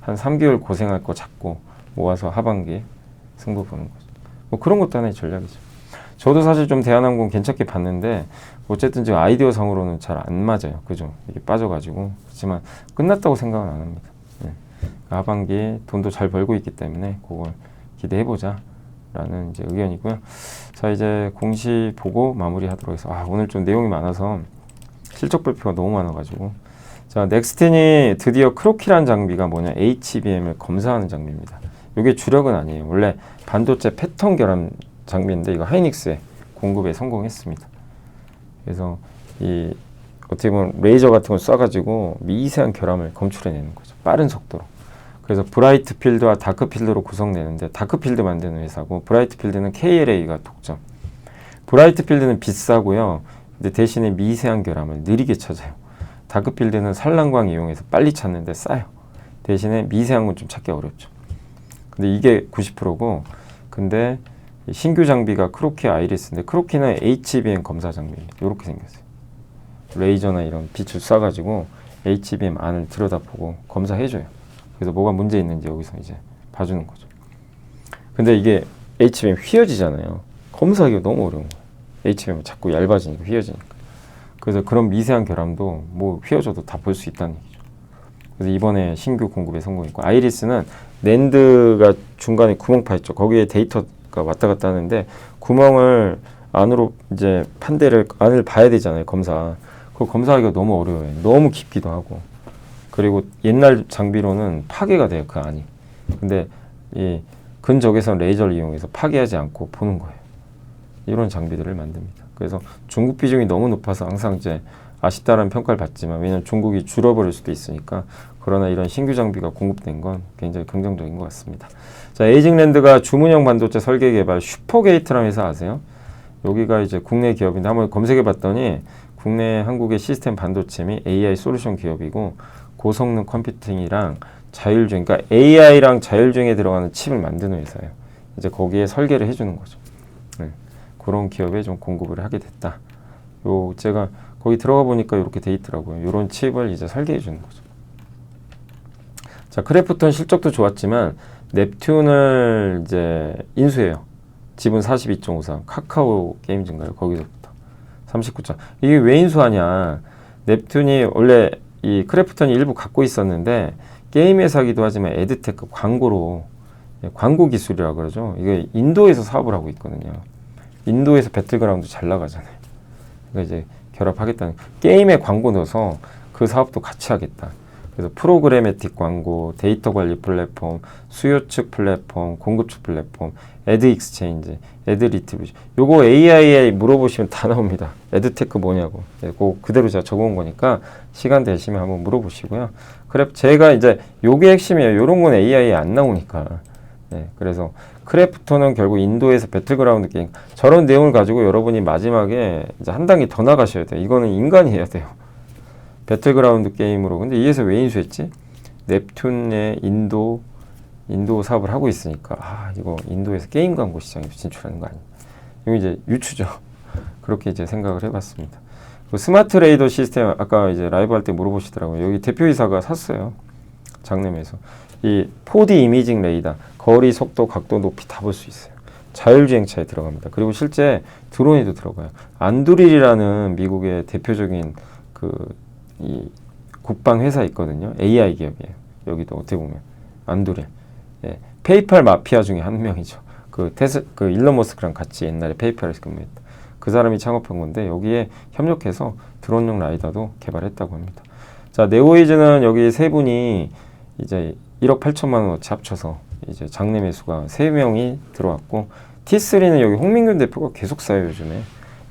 한 3개월 고생할 거 잡고 모아서 하반기에 승부 보는 거죠. 뭐 그런 것도 하나의 전략이죠. 저도 사실 좀 대한항공 괜찮게 봤는데 어쨌든 지금 아이디어 상으로는 잘 안 맞아요. 그죠? 이게 빠져가지고. 그렇지만 끝났다고 생각은 안 합니다. 하반기에 돈도 잘 벌고 있기 때문에 그걸 기대해보자 라는 이제 의견이고요. 자, 이제 공시 보고 마무리하도록 하겠습니다. 오늘 좀 내용이 많아서 실적 발표가 너무 많아가지고. 자, 넥스텐이 드디어 크로키란 장비가 뭐냐, HBM을 검사하는 장비입니다. 이게 주력은 아니에요. 원래 반도체 패턴 결함 장비인데 이거 하이닉스에 공급에 성공했습니다. 그래서 이 어떻게 보면 레이저 같은 걸 쏴가지고 미세한 결함을 검출해내는 거죠. 빠른 속도로. 그래서 브라이트 필드와 다크 필드로 구성되는데 다크 필드 만드는 회사고 브라이트 필드는 KLA가 독점. 브라이트 필드는 비싸고요. 근데 대신에 미세한 결함을 느리게 찾아요. 다크 필드는 산란광 이용해서 빨리 찾는데 싸요. 대신에 미세한 건 좀 찾기 어렵죠. 근데 이게 90%고 근데 신규 장비가 크로키 아이리스인데 크로키는 HBM 검사 장비입니다. 이렇게 생겼어요. 레이저나 이런 빛을 쏴가지고 HBM 안을 들여다보고 검사해줘요. 그래서 뭐가 문제 있는지 여기서 이제 봐주는 거죠. 근데 이게 HBM 휘어지잖아요. 검사하기가 너무 어려운 거예요. HBM이 자꾸 얇아지니까 휘어지니까. 그래서 그런 미세한 결함도 뭐 휘어져도 다 볼 수 있다는 얘기죠. 그래서 이번에 신규 공급에 성공했고 아이리스는 낸드가 중간에 구멍 파 있죠. 거기에 데이터가 왔다 갔다 하는데 구멍을 안으로 이제 판대를 안을 봐야 되잖아요. 검사. 그거 검사하기가 너무 어려워요. 너무 깊기도 하고. 그리고 옛날 장비로는 파괴가 돼요. 그 안이. 근데 이 근적외선 레이저를 이용해서 파괴하지 않고 보는 거예요. 이런 장비들을 만듭니다. 그래서 중국 비중이 너무 높아서 항상 이제 아쉽다는 평가를 받지만 왜냐하면 중국이 줄어버릴 수도 있으니까 그러나 이런 신규 장비가 공급된 건 굉장히 긍정적인 것 같습니다. 자, 에이징랜드가 주문형 반도체 설계 개발 슈퍼게이트라는 회사 아세요? 여기가 이제 국내 기업인데 한번 검색해 봤더니 국내 한국의 시스템 반도체 및 AI 솔루션 기업이고 고성능 컴퓨팅이랑 자율주행, 그러니까 AI랑 자율주행에 들어가는 칩을 만드는 회사예요. 이제 거기에 설계를 해주는 거죠. 네. 그런 기업에 좀 공급을 하게 됐다. 요 제가 거기 들어가 보니까 이렇게 돼 있더라고요. 이런 칩을 이제 설계해 주는 거죠. 자, 크래프톤 실적도 좋았지만 넵튠을 이제 인수해요. 지분 42.53. 카카오 게임즈인가요? 거기서부터 39점. 이게 왜 인수하냐? 넵튠이 원래 이 크래프톤이 일부 갖고 있었는데 게임 회사기도 하지만 에드테크 광고로 광고 기술이라고 그러죠. 이게 인도에서 사업을 하고 있거든요. 인도에서 배틀그라운드 잘 나가잖아요. 그러니까 이제 결합하겠다는 게임에 광고 넣어서 그 사업도 같이 하겠다. 그래서 프로그래매틱 광고, 데이터 관리 플랫폼, 수요 측 플랫폼, 공급 측 플랫폼, 애드 익스체인지, 애드 리트리뷰션. 요거 AI에 물어보시면 다 나옵니다. 에드테크 뭐냐고. 그거 그대로 제가 적어온 거니까 시간 되시면 한번 물어보시고요. 그래 제가 이제 요게 핵심이에요. 요런 건 AI에 안 나오니까. 네, 그래서 크래프톤은 결국 인도에서 배틀그라운드 게임 저런 내용을 가지고 여러분이 마지막에 이제 한 단계 더 나가셔야 돼요. 이거는 인간이 해야 돼요. 배틀그라운드 게임으로. 근데 이에서 왜 인수했지? 넵튠의 인도 사업을 하고 있으니까 이거 인도에서 게임 광고 시장에 진출하는 거 아니에요. 이거 이제 유추죠. 그렇게 이제 생각을 해봤습니다. 그 스마트 레이더 시스템 아까 이제 라이브 할 때 물어보시더라고요. 여기 대표이사가 샀어요. 장내에서 이 4D 이미징 레이더 거리, 속도, 각도, 높이 다 볼 수 있어요. 자율주행차에 들어갑니다. 그리고 실제 드론에도 들어가요. 안두릴이라는 미국의 대표적인 이 국방 회사 있거든요. AI 기업이에요. 여기도 어떻게 보면 안두릴. 예, 페이팔 마피아 중에 한 명이죠. 그 일론 머스크랑 같이 옛날에 페이팔에서 근무했다. 그 사람이 창업한 건데 여기에 협력해서 드론용 라이더도 개발했다고 합니다. 자, 네오이즈는 여기 세 분이 이제 1억 8천만 원어치 합쳐서 이제 장내 매수가 3명이 들어왔고 T3는 여기 홍민균 대표가 계속 사요 요즘에.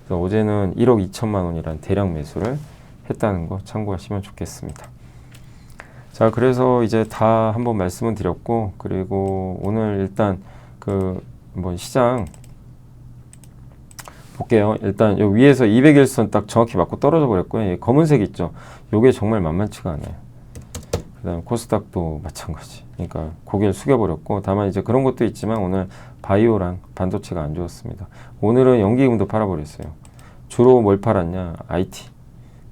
그래서 어제는 1억 2천만 원이라는 대량 매수를 했다는 거 참고하시면 좋겠습니다. 자, 그래서 이제 다 한번 말씀을 드렸고 그리고 오늘 일단 한번 시장 볼게요. 일단 여기 위에서 200일선 딱 정확히 맞고 떨어져 버렸고요. 검은색 있죠. 요게 정말 만만치가 않아요. 그 다음에 코스닥도 마찬가지. 그러니까 고개를 숙여버렸고 다만 이제 그런 것도 있지만 오늘 바이오랑 반도체가 안 좋았습니다. 오늘은 연기금도 팔아버렸어요. 주로 뭘 팔았냐? IT.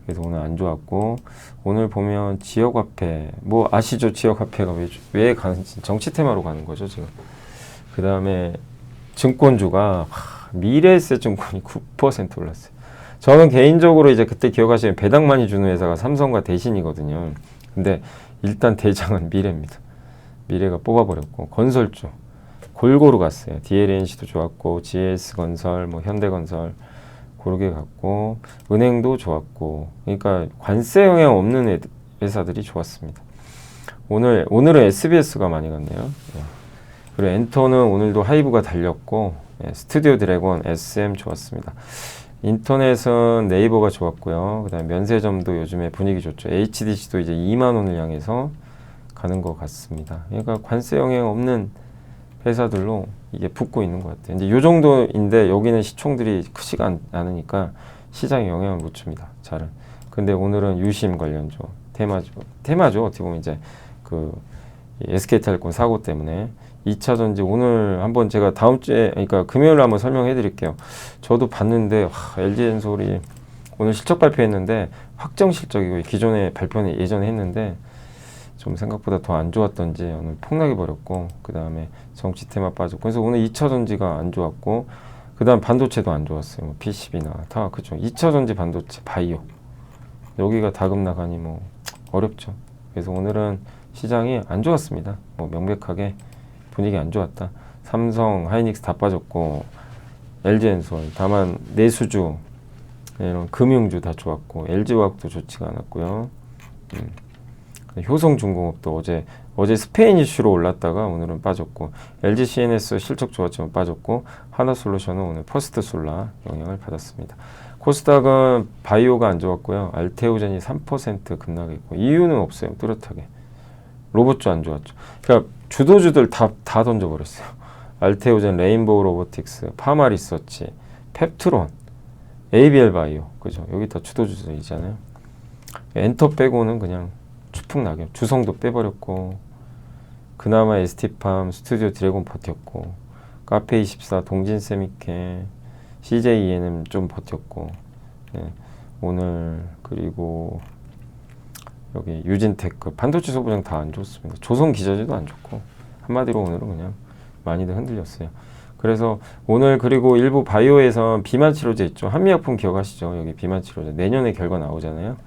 그래서 오늘 안 좋았고 오늘 보면 지역화폐 뭐 아시죠? 지역화폐가 왜 가는지 정치 테마로 가는 거죠 지금. 그 다음에 증권주가 미래에셋 증권이 9% 올랐어요. 저는 개인적으로 이제 그때 기억하시면 배당 많이 주는 회사가 삼성과 대신이거든요. 근데 일단 대장은 미래입니다. 미래가 뽑아버렸고 건설주 골고루 갔어요. DLNC도 좋았고 GS건설, 뭐 현대건설 고르게 갔고 은행도 좋았고 그러니까 관세 영향 없는 회사들이 좋았습니다. 오늘은 SBS가 많이 갔네요. 네. 그리고 엔터는 오늘도 하이브가 달렸고 스튜디오 드래곤, SM 좋았습니다. 인터넷은 네이버가 좋았고요. 그다음에 면세점도 요즘에 분위기 좋죠. HDC도 이제 2만 원을 향해서 가는 것 같습니다. 그러니까 관세 영향 없는 회사들로 이게 붙고 있는 것 같아요. 이제 요 정도인데 여기는 시총들이 크지가 않으니까 시장에 영향을 못 줍니다. 잘은. 근데 오늘은 유심 관련주 테마죠. 어떻게 보면 이제 그 SK텔레콤 사고 때문에 2차 전지 오늘 한번 제가 다음 주에 그러니까 금요일에 한번 설명해 드릴게요. 저도 봤는데 LG엔솔이 오늘 실적 발표했는데 확정 실적이고 기존에 발표는 예전에 했는데 좀 생각보다 더 안 좋았던지 오늘 폭락해 버렸고 그 다음에 정치 테마 빠졌고 그래서 오늘 2차 전지가 안 좋았고 그 다음 반도체도 안 좋았어요. 뭐 PCB나 다 그죠. 2차 전지 반도체 바이오 여기가 다급락하니 뭐 어렵죠. 그래서 오늘은 시장이 안 좋았습니다. 뭐 명백하게 분위기 안 좋았다. 삼성, 하이닉스 다 빠졌고 LG엔솔 다만 내수주 이런 금융주 다 좋았고 LG화학도 좋지가 않았고요. 효성중공업도 어제 스페인 이슈로 올랐다가 오늘은 빠졌고 LGCNS 실적 좋았지만 빠졌고 하나솔루션은 오늘 퍼스트솔라 영향을 받았습니다. 코스닥은 바이오가 안 좋았고요. 알테오젠이 3% 급락했고 이유는 없어요. 뚜렷하게. 로봇주 안 좋았죠. 그러니까 주도주들 다 던져버렸어요. 알테오젠, 레인보우 로보틱스, 파마 리서치, 펩트론, ABL 바이오. 그죠? 여기 다 주도주들이잖아요. 엔터 빼고는 그냥 추풍 낙엽. 주성도 빼버렸고 그나마 ST팜, 스튜디오 드래곤 버텼고 카페24, 동진세미케, CJENM 좀 버텼고 네. 오늘 그리고 여기 유진테크, 반도체 소부장 다 안 좋습니다. 조선기저지도 안 좋고 한마디로 오늘은 그냥 많이들 흔들렸어요. 그래서 오늘 그리고 일부 바이오에선 비만치료제 있죠. 한미약품 기억하시죠? 여기 비만치료제 내년에 결과 나오잖아요.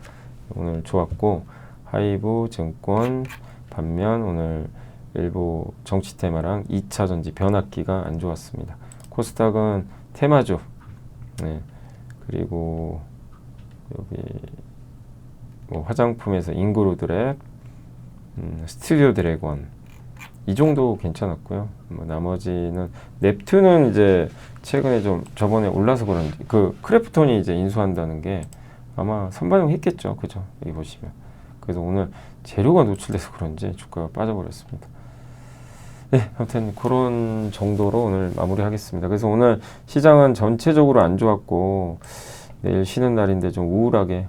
오늘 좋았고 하이브 증권 반면 오늘 일부 정치 테마랑 2차 전지 변압기가 안 좋았습니다. 코스닥은 테마주 네. 그리고 여기 뭐 화장품에서 인그루드랩, 스튜디오 드래곤 이 정도 괜찮았고요. 뭐 나머지는 넵튠은 이제 최근에 좀 저번에 올라서 그런지 그 크래프톤이 이제 인수한다는 게 아마 선반영했겠죠, 그죠? 여기 보시면 그래서 오늘 재료가 노출돼서 그런지 주가가 빠져버렸습니다. 네, 아무튼 그런 정도로 오늘 마무리하겠습니다. 그래서 오늘 시장은 전체적으로 안 좋았고 내일 쉬는 날인데 좀 우울하게.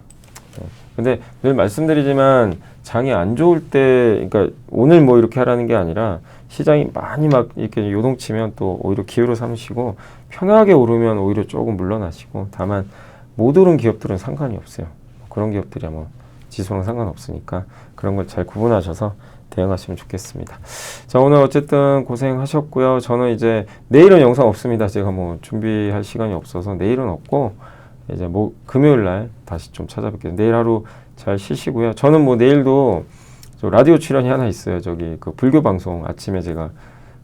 근데 늘 말씀드리지만 장이 안 좋을 때, 그러니까 오늘 뭐 이렇게 하라는 게 아니라 시장이 많이 막 이렇게 요동치면 또 오히려 기회로 삼으시고 편하게 오르면 오히려 조금 물러나시고 다만 못 오른 기업들은 상관이 없어요. 그런 기업들이 아마 지수랑 상관없으니까 그런 걸 잘 구분하셔서 대응하시면 좋겠습니다. 자, 오늘 어쨌든 고생하셨고요. 저는 이제 내일은 영상 없습니다. 제가 뭐 준비할 시간이 없어서 내일은 없고 이제 뭐 금요일 날 다시 좀 찾아뵙겠습니다. 내일 하루 잘 쉬시고요. 저는 뭐 내일도 저 라디오 출연이 하나 있어요. 저기 그 불교 방송 아침에 제가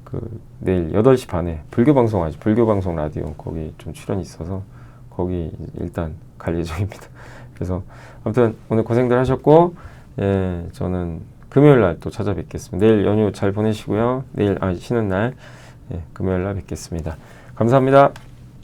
그 내일 8시 반에 불교 방송 하죠. 불교 방송 라디오 거기 좀 출연이 있어서 거기 일단 갈 예정입니다. 그래서 아무튼 오늘 고생들 하셨고 예, 저는 금요일 날 또 찾아뵙겠습니다. 내일 연휴 잘 보내시고요. 내일 쉬는 날 예, 금요일 날 뵙겠습니다. 감사합니다.